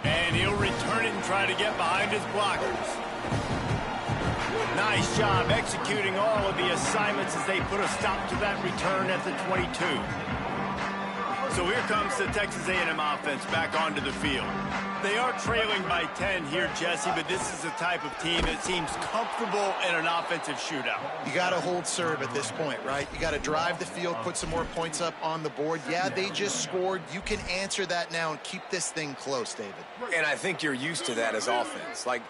S1: And he'll return it and try to get behind his blockers. Nice job executing all of the assignments as they put a stop to that return at the 22. So here comes the Texas A&M offense back onto the field. They are trailing by 10 here, Jesse, but this is the type of team that seems comfortable in an offensive shootout.
S4: You got to hold serve at this point, right? You got to drive the field, put some more points up on the board. Yeah, they just scored. You can answer that now and keep this thing close, David.
S3: And I think you're used to that as offense. Like,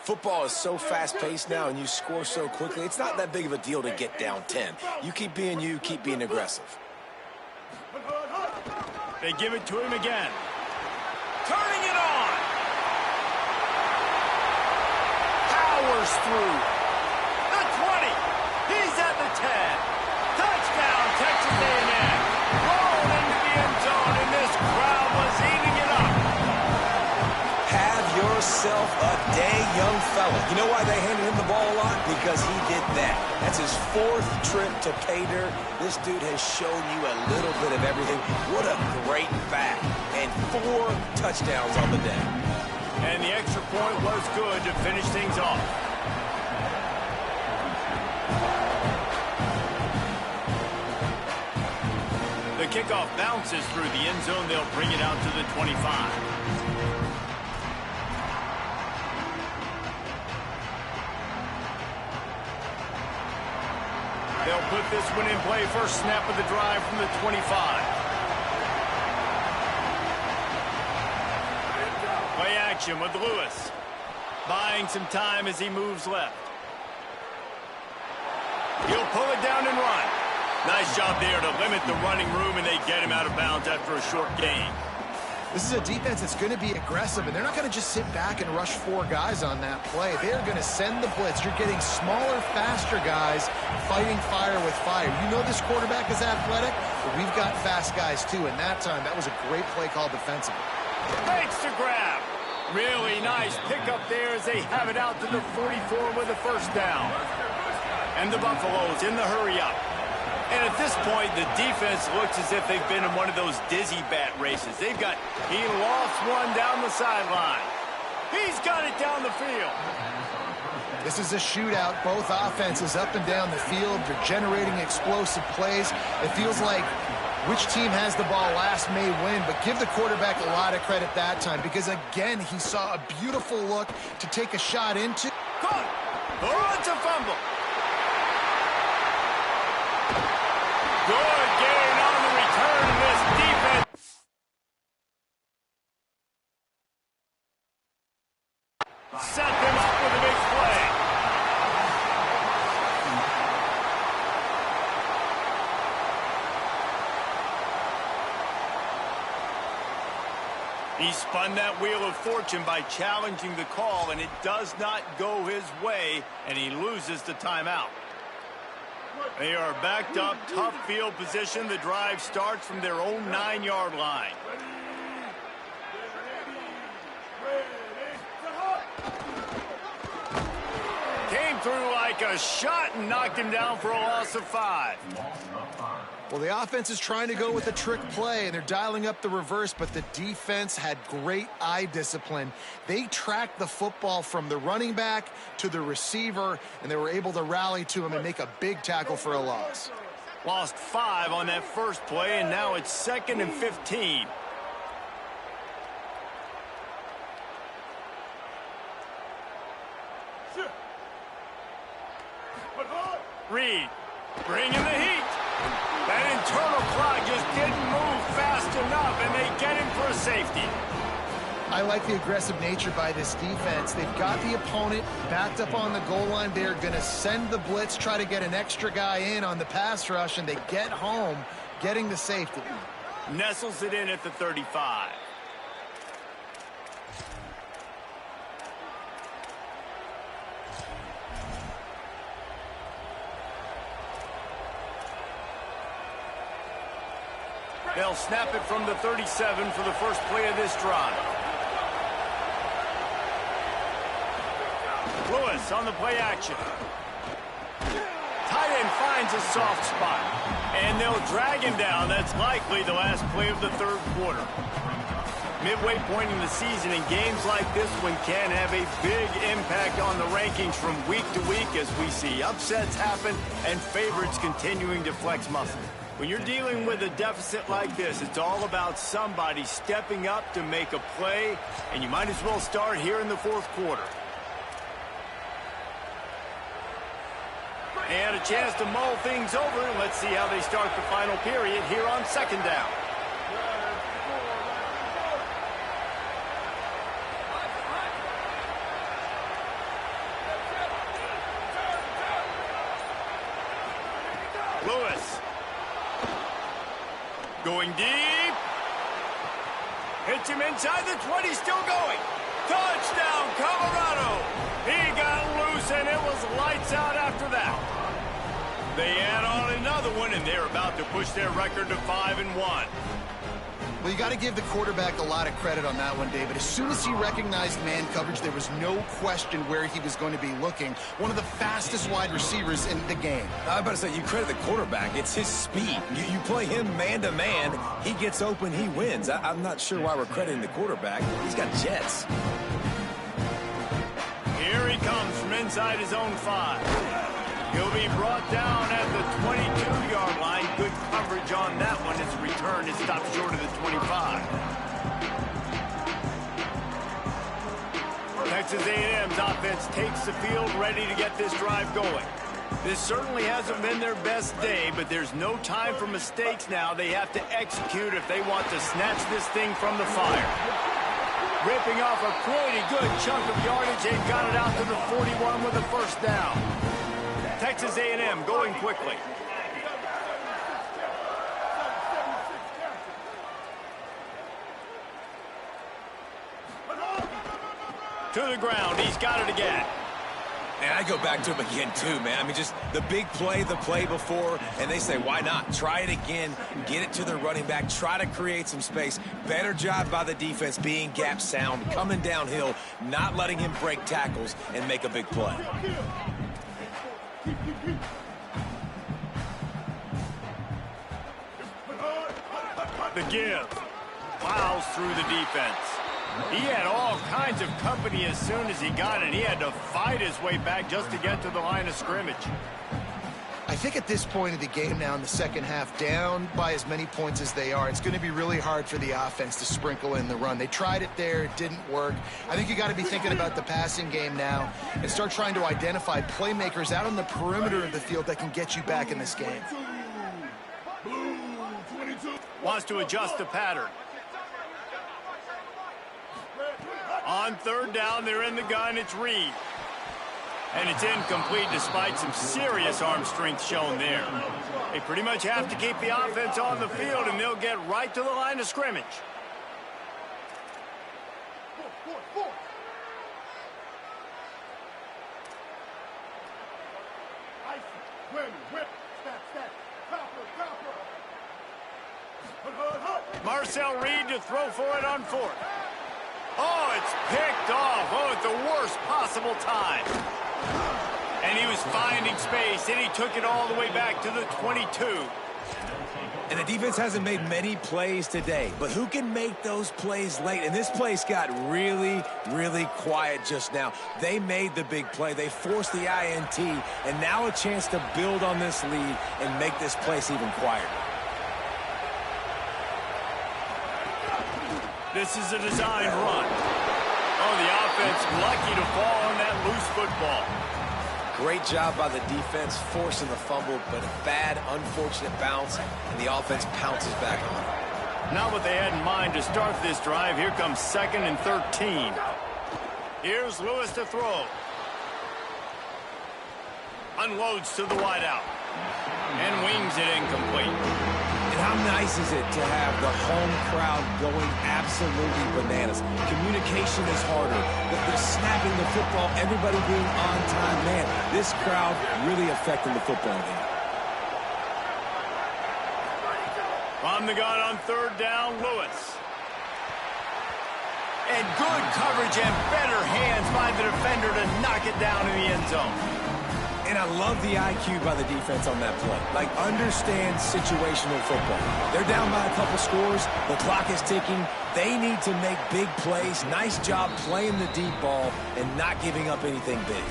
S3: football is so fast-paced now and you score so quickly, it's not that big of a deal to get down 10. You keep being aggressive.
S1: They give it to him again. Turning it on. Powers through. The 20. He's at the 10. Touchdown, Texas A&M. Rolling into the end zone, and this crowd was eating it up.
S3: Have yourself a day, young fella. You know why they handed him the ball a lot? Because he did that. That's his 4th trip to pay dirt. This dude has shown you a little bit of everything. What a great back. And 4 touchdowns on the day.
S1: And the extra point was good to finish things off. The kickoff bounces through the end zone. They'll bring it out to the 25. They'll put this one in play. First snap of the drive from the 25. Play action with Lewis. Buying some time as he moves left. He'll pull it down and run. Nice job there to limit the running room, and they get him out of bounds after a short gain.
S4: This is a defense that's going to be aggressive, and they're not going to just sit back and rush 4 guys on that play. They're going to send the blitz. You're getting smaller, faster guys fighting fire with fire. You know this quarterback is athletic, but we've got fast guys too, and that time, that was a great play call defensively.
S1: Makes the grab. Really nice pickup there as they have it out to the 44 with a first down. And the Buffaloes in the hurry-up. And at this point, the defense looks as if they've been in one of those dizzy bat races. He lost one down the sideline. He's got it down the field.
S4: This is a shootout. Both offenses up and down the field. They're generating explosive plays. It feels like which team has the ball last may win, but give the quarterback a lot of credit that time because, again, he saw a beautiful look to take a shot into.
S1: Caught. Oh, it's a fumble. Good gain on the return in this defense. Set them up with a big play. He spun that wheel of fortune by challenging the call, and it does not go his way, and he loses the timeout. They are backed up, tough field position. The drive starts from their own 9-yard line. Came through like a shot and knocked him down for a loss of 5.
S4: Well, the offense is trying to go with a trick play, and they're dialing up the reverse, but the defense had great eye discipline. They tracked the football from the running back to the receiver, and they were able to rally to him and make a big tackle for a loss.
S1: Lost 5 on that first play, and now it's 2nd and 15. Reed bringing the heat. That internal clock just didn't move fast enough, and they get him for a safety.
S4: I like the aggressive nature by this defense. They've got the opponent backed up on the goal line. They're going to send the blitz, try to get an extra guy in on the pass rush, and they get home, getting the safety.
S1: Nestles it in at the 35. They'll snap it from the 37 for the first play of this drive. Lewis on the play action. Tight end finds a soft spot, and they'll drag him down. That's likely the last play of the third quarter. Midway point in the season, and games like this one can have a big impact on the rankings from week to week as we see upsets happen and favorites continuing to flex muscle. When you're dealing with a deficit like this, it's all about somebody stepping up to make a play, and you might as well start here in the fourth quarter. And a chance to mull things over. Let's see how they start the final period here on second down. Lewis. Going deep. Hits him inside the 20, still going. Touchdown, Colorado. He got loose, and it was lights out after that. They add on another one, and they're about to push their record to 5-1.
S4: Well, you got to give the quarterback a lot of credit on that one, David. As soon as he recognized man coverage, there was no question where he was going to be looking. One of the fastest wide receivers in the game.
S3: I was about to say, you credit the quarterback. It's his speed. You play him man-to-man, he gets open, he wins. I'm not sure why we're crediting the quarterback. He's got jets.
S1: Here he comes from inside his own 5. He'll be brought down at the 22-yard line. Good coverage on that one. His return is stopped short of the 25. Texas A&M's offense takes the field, ready to get this drive going. This certainly hasn't been their best day, but there's no time for mistakes now. They have to execute if they want to snatch this thing from the fire. Ripping off a pretty good chunk of yardage. They've got it out to the 41 with a first down. Texas A&M going quickly. To the ground. He's got it again.
S3: And I go back to him again, too, man. I mean, just the big play, the play before, and they say, why not? Try it again, get it to the running back, try to create some space. Better job by the defense being gap sound, coming downhill, not letting him break tackles and make a big play.
S1: The give. Plows through the defense. He had all kinds of company as soon as he got it. He had to fight his way back just to get to the line of scrimmage.
S4: I think at this point of the game now in the second half, down by as many points as they are, it's going to be really hard for the offense to sprinkle in the run. They tried it there. It didn't work. I think you got to be thinking about the passing game now and start trying to identify playmakers out on the perimeter of the field that can get you back in this game.
S1: Wants to adjust the pattern. On third down, they're in the gun. It's Reed. And it's incomplete despite some serious arm strength shown there. They pretty much have to keep the offense on the field, and they'll get right to the line of scrimmage. Marcel Reed to throw for it on fourth. Oh, it's picked off. Oh, at the worst possible time. And he was finding space, and he took it all the way back to the 22.
S3: And the defense hasn't made many plays today, but who can make those plays late? And this place got really, really quiet just now. They made the big play. They forced the INT, and now a chance to build on this lead and make this place even quieter.
S1: This is a designed run. Oh, the offense lucky to fall on that loose football.
S3: Great job by the defense forcing the fumble, but a bad, unfortunate bounce, and the offense pounces back on it.
S1: Not what they had in mind to start this drive. Here comes 2nd and 13. Here's Lewis to throw. Unloads to the wideout. And wings it incomplete.
S3: And how nice is it to have the home crowd going absolutely bananas? Communication is harder. The snapping the football, everybody being on time. Man, this crowd really affecting the football game.
S1: On the gun on third down, Lewis. And good coverage and better hands by the defender to knock it down in the end zone.
S3: And I love the IQ by the defense on that play. Like, understand situational football. They're down by a couple scores. The clock is ticking. They need to make big plays. Nice job playing the deep ball and not giving up anything big.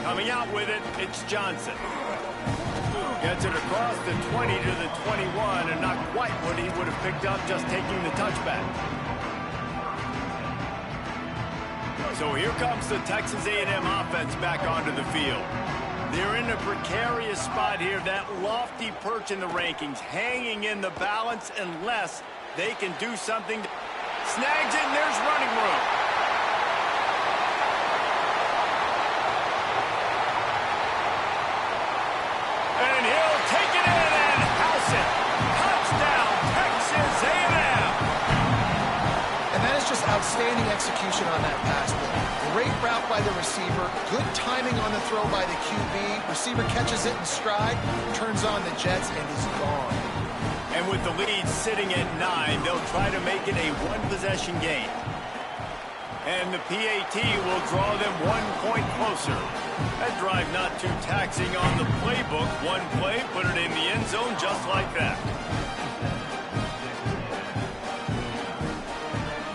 S1: Coming out with it, it's Johnson. Gets it across the 20 to the 21, and not quite what he would have picked up just taking the touchback. So here comes the Texas A&M offense back onto the field. They're in a precarious spot here, that lofty perch in the rankings, hanging in the balance unless they can do something. Snags it, and there's running room. And he'll take it in and house it. Touchdown, Texas A&M.
S4: And that is just outstanding execution on that pass play. Great route by the receiver. Good timing on the throw by the QB. Receiver catches it in stride, turns on the jets, and is gone.
S1: And with the lead sitting at 9, they'll try to make it a one-possession game. And the PAT will draw them 1 point closer. That drive not too taxing on the playbook. One play, put it in the end zone just like that.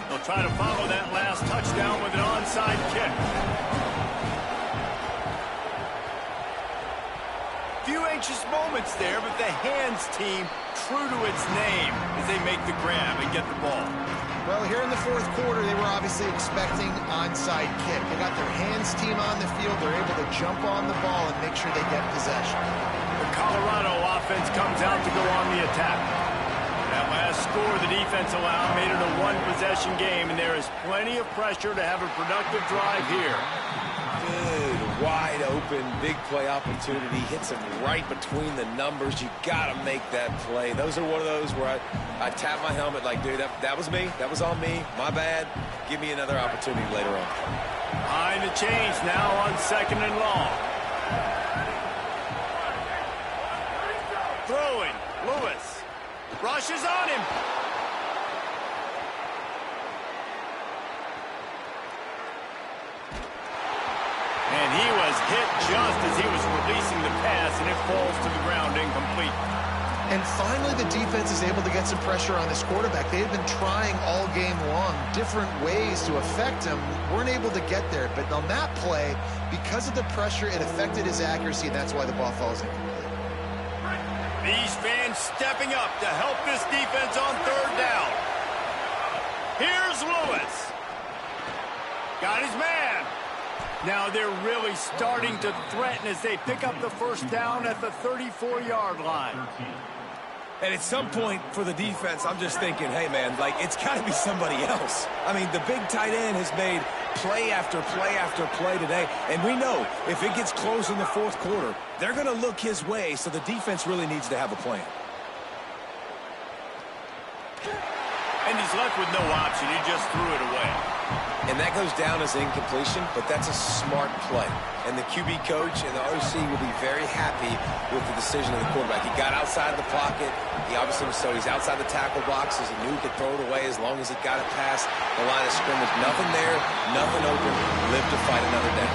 S1: They'll try to follow that last touchdown with an onside kick. Few anxious moments there, but the hands team true to its name as they make the grab and get the ball.
S4: Well, here in the fourth quarter, they were obviously expecting onside kick. They got their hands team on the field. They're able to jump on the ball and make sure they get possession.
S1: The Colorado offense comes out to go on the attack. That last score the defense allowed made it a one-possession game, and there is plenty of pressure to have a productive drive here.
S3: Good, wide open, big play opportunity. Hits him right between the numbers. You got to make that play. Those are one of those where I tap my helmet like, dude, that was me. That was on me. My bad. Give me another opportunity later on.
S1: Behind the chains now on 2nd and long. Throwing. Lewis. Rushes on him. And he was hit just as he was releasing the pass, and it falls to the ground incomplete.
S4: And finally, the defense is able to get some pressure on this quarterback. They had been trying all game long, different ways to affect him, weren't able to get there. But on that play, because of the pressure, it affected his accuracy, and that's why the ball falls incomplete.
S1: These fans stepping up to help this defense on third down. Here's Lewis. Got his man. Now they're really starting to threaten as they pick up the first down at the 34-yard line.
S3: And at some point for the defense, I'm just thinking, hey, man, like, it's got to be somebody else. I mean, the big tight end has made play after play after play today. And we know if it gets close in the fourth quarter, they're going to look his way, so the defense really needs to have a plan.
S1: And he's left with no option. He just threw it away.
S3: And that goes down as incompletion, but that's a smart play. And the QB coach and the OC will be very happy with the decision of the quarterback. He got outside the pocket. He obviously was so he's outside the tackle boxes. He knew he could throw it away as long as he got it past the line of scrimmage. Nothing there, nothing open. Live to fight another day.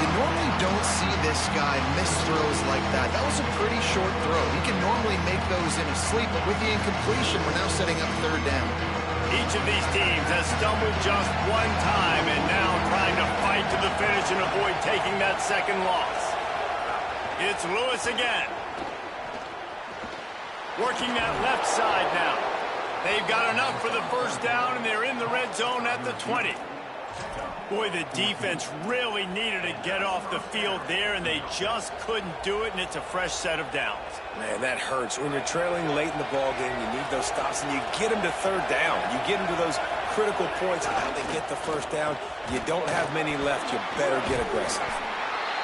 S4: You normally don't see this guy miss throws like that. That was a pretty short throw. He can normally make those in his sleep, but with the incompletion, we're now setting up third down.
S1: Each of these teams has stumbled just one time and now trying to fight to the finish and avoid taking that second loss. It's Lewis again. Working that left side now. They've got enough for the first down, and they're in the red zone at the 20. Boy, the defense really needed to get off the field there, and they just couldn't do it, and it's a fresh set of downs.
S3: Man, that hurts. When you're trailing late in the ball game, you need those stops, and you get them to third down. You get them to those critical points of how they get the first down. You don't have many left. You better get aggressive.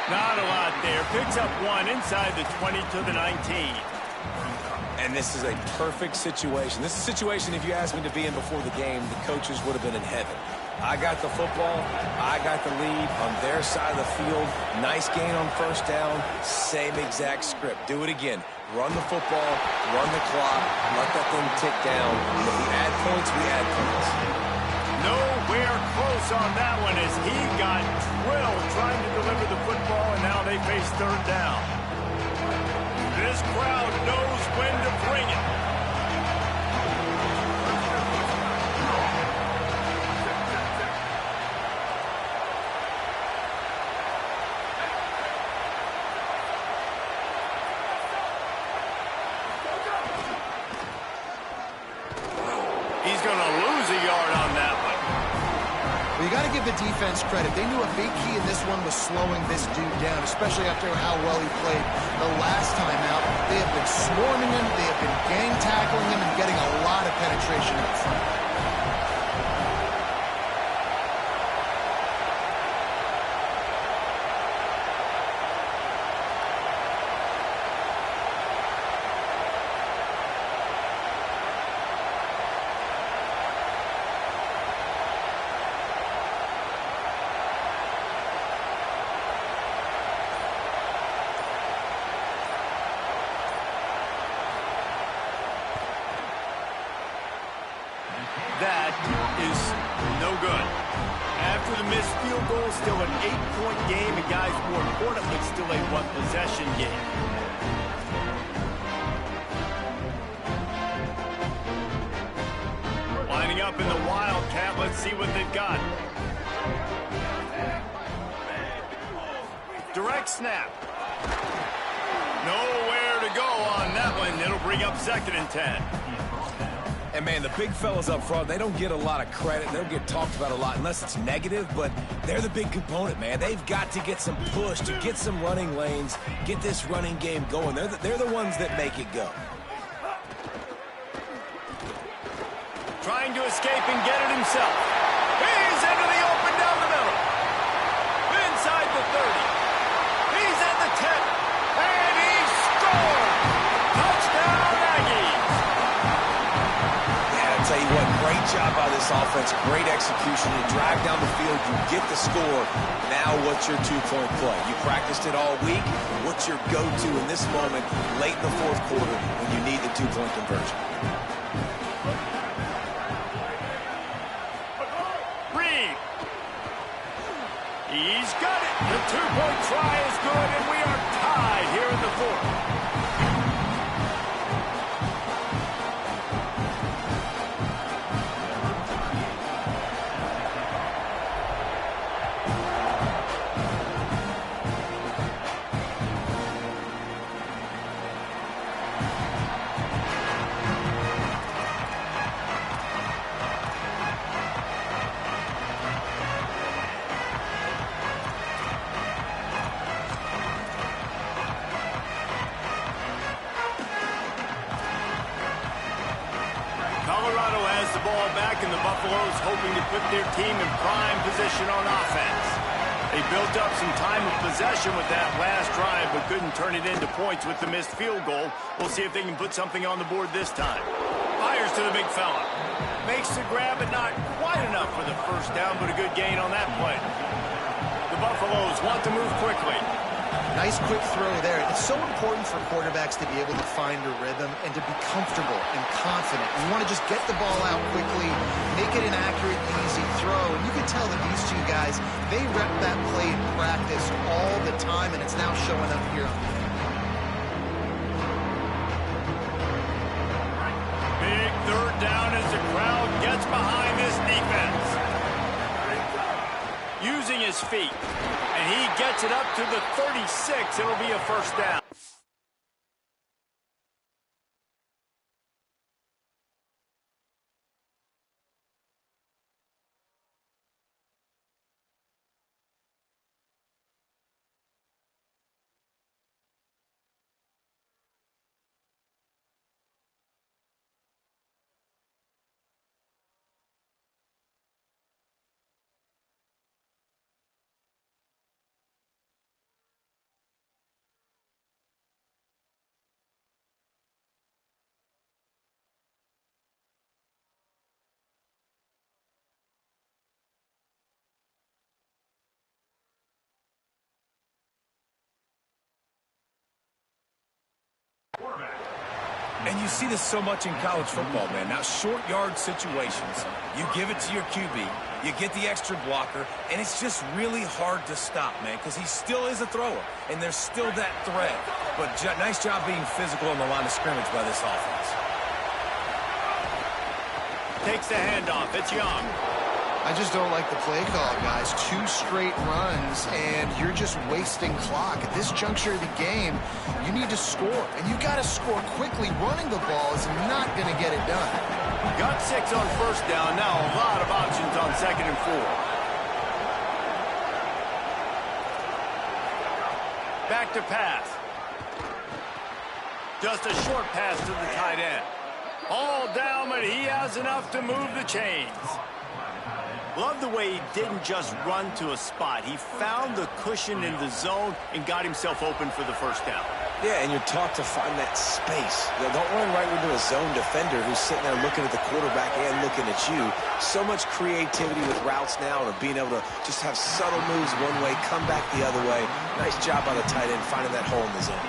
S1: Not a lot there. Picks up one inside the 20 to the 19.
S3: And this is a perfect situation. This is a situation, if you asked me to be in before the game, the coaches would have been in heaven. I got the football. I got the lead on their side of the field. Nice gain on first down. Same exact script. Do it again. Run the football. Run the clock. Let that thing tick down. If we add points, we add points.
S1: Nowhere close on that one as he got drilled trying to deliver the football, and now they face third down. This crowd knows when to bring it. He's going to lose a yard on that one.
S4: Well, you got to give the defense credit. They knew a big key in this one was slowing this dude down, especially after how well he played the last time out. They have been swarming him. They have been gang tackling him and getting a lot of penetration up front.
S1: That is no good. After the missed field goal, still an 8-point game, and guys, more importantly, still a one-possession game. Lining up in the Wildcat, let's see what they've got. Direct snap. Nowhere to go on that one. It'll bring up 2nd and 10.
S3: And, man, the big fellas up front, they don't get a lot of credit. They don't get talked about a lot unless it's negative, but they're the big component, man. They've got to get some push, to get some running lanes, get this running game going. They're the ones that make it go.
S1: Trying to escape and get it himself. He's into the open down the middle. Inside the 30. He's at the 10. And he scored! Touchdown, Aggies!
S3: Yeah, I'll tell you what, great job by this offense. Great execution. You drive down the field, you get the score. Now what's your two-point play? You practiced it all week. What's your go-to in this moment late in the fourth quarter when you need the two-point conversion?
S1: He's got it. The two-point try is good, and we are tied here in the fourth. Colorado has the ball back, and the Buffaloes hoping to put their team in prime position on offense. They built up some time of possession with that last drive, but couldn't turn it into points with the missed field goal. We'll see if they can put something on the board this time. Fires to the big fella. Makes the grab, but not quite enough for the first down, but a good gain on that play. The Buffaloes want to move quickly.
S4: Nice quick throw there. It's so important for quarterbacks to be able to find a rhythm and to be comfortable and confident. You want to just get the ball out quickly, make it an accurate, easy throw. And you can tell that these two guys, they rep that play in practice all the time, and it's now showing up here.
S1: Big third down as the crowd gets behind this defense. Using his feet. And he gets it up to the 36. It'll be a first down.
S3: And you see this so much in college football, man. Now, short yard situations, you give it to your QB, you get the extra blocker, and it's just really hard to stop, man, because he still is a thrower, and there's still that threat. But nice job being physical on the line of scrimmage by this offense.
S1: Takes the handoff. It's Young.
S4: I just don't like the play call, guys. 2 straight runs, and you're just wasting clock. At this juncture of the game, you need to score, and you got to score quickly. Running the ball is not going to get it done.
S1: Got 6 on first down. Now a lot of options on 2nd and 4. Back to pass. Just a short pass to the tight end. All down, but he has enough to move the chains. Love the way he didn't just run to a spot. He found the cushion in the zone and got himself open for the first down.
S3: Yeah, and you're taught to find that space. Don't run right into a zone defender who's sitting there looking at the quarterback and looking at you. So much creativity with routes now and being able to just have subtle moves one way, come back the other way. Nice job by the tight end finding that hole in the zone.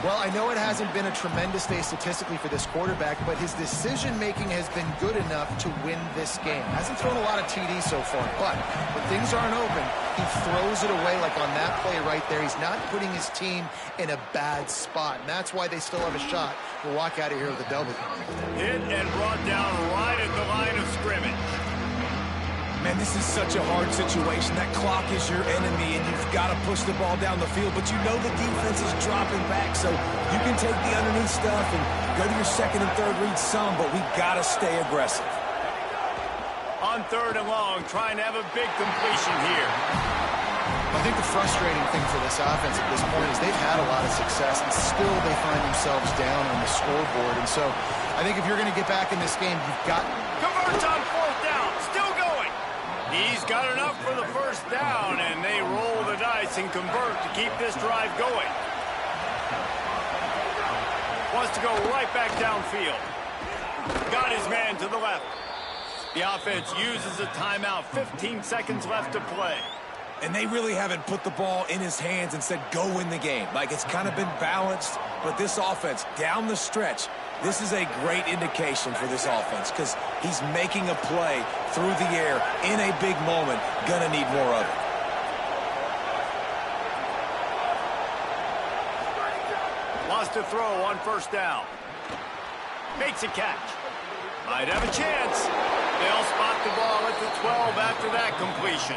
S4: Well, I know it hasn't been a tremendous day statistically for this quarterback, but his decision-making has been good enough to win this game. Hasn't thrown a lot of TDs so far, but when things aren't open, he throws it away like on that play right there. He's not putting his team in a bad spot, and that's why they still have a shot to walk out of here with a W.
S1: Hit and brought down right at the line of scrimmage.
S3: Man, this is such a hard situation. That clock is your enemy, and you've got to push the ball down the field. But you know the defense is dropping back, so you can take the underneath stuff and go to your 2nd and 3rd read some, but we got to stay aggressive.
S1: On 3rd and long, trying to have a big completion here.
S4: I think the frustrating thing for this offense at this point is they've had a lot of success, and still they find themselves down on the scoreboard. And so I think if you're going to get back in this game, you've got...
S1: Converts on 4th down, still going. He's got enough for the first down, and they roll the dice and convert to keep this drive going. Wants to go right back downfield. Got his man to the left. The offense uses a timeout. 15 seconds left to play.
S3: And they really haven't put the ball in his hands and said, go win the game. Like, it's kind of been balanced, but this offense, down the stretch, this is a great indication for this offense because he's making a play through the air in a big moment. Gonna need more of it.
S1: Lost a throw on 1st down. Makes a catch. Might have a chance. They'll spot the ball at the 12 after that completion.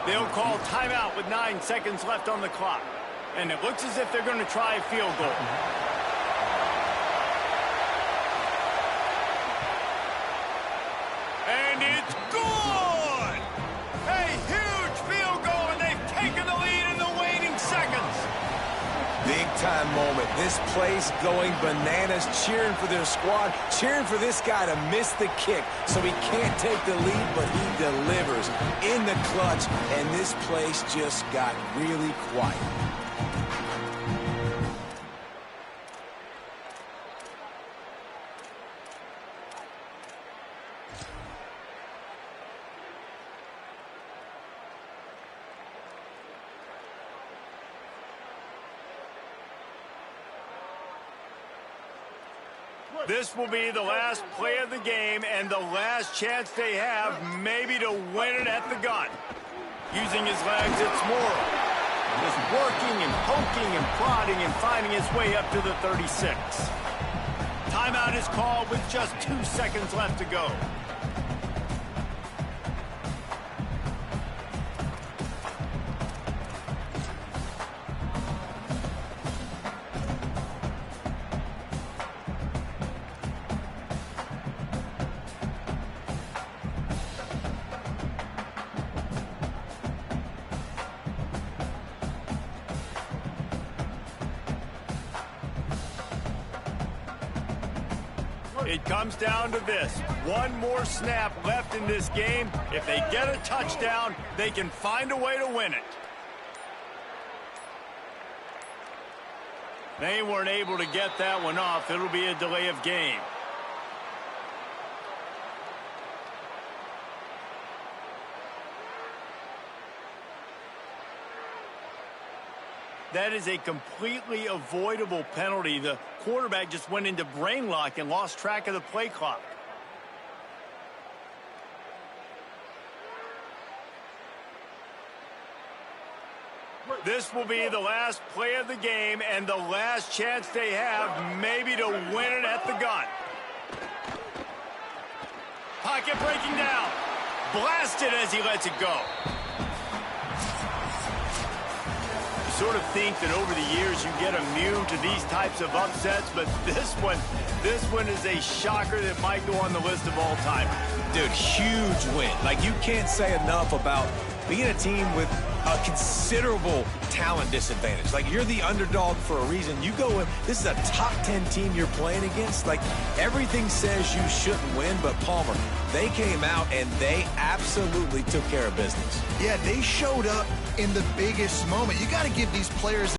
S1: They'll call timeout with 9 seconds left on the clock. And it looks as if they're going to try a field goal. And it's good! A huge field goal, and they've taken the lead in the waning seconds.
S3: Big-time moment. This place going bananas, cheering for their squad, cheering for this guy to miss the kick so he can't take the lead, but he delivers in the clutch, and this place just got really quiet.
S1: This will be the last play of the game and the last chance they have maybe to win it at the gun. Using his legs, it's Morrow. Just working and poking and prodding and finding his way up to the 36. Timeout is called with just 2 seconds left to go. It comes down to this. One more snap left in this game. If they get a touchdown, they can find a way to win it. They weren't able to get that one off. It'll be a delay of game. That is a completely avoidable penalty. The quarterback just went into brain lock and lost track of the play clock. This will be the last play of the game and the last chance they have maybe to win it at the gun. Pocket breaking down. Blasted as he lets it go. You sort of think that over the years you get immune to these types of upsets, but this one is a shocker that might go on the list of all time.
S3: Dude, huge win. Like, you can't say enough about being a team with a considerable talent disadvantage. Like, you're the underdog for a reason. You go in, this is a top 10 team you're playing against. Like, everything says you shouldn't win, but Palmer, they came out and they absolutely took care of business.
S4: Yeah, they showed up in the biggest moment. You got to give these players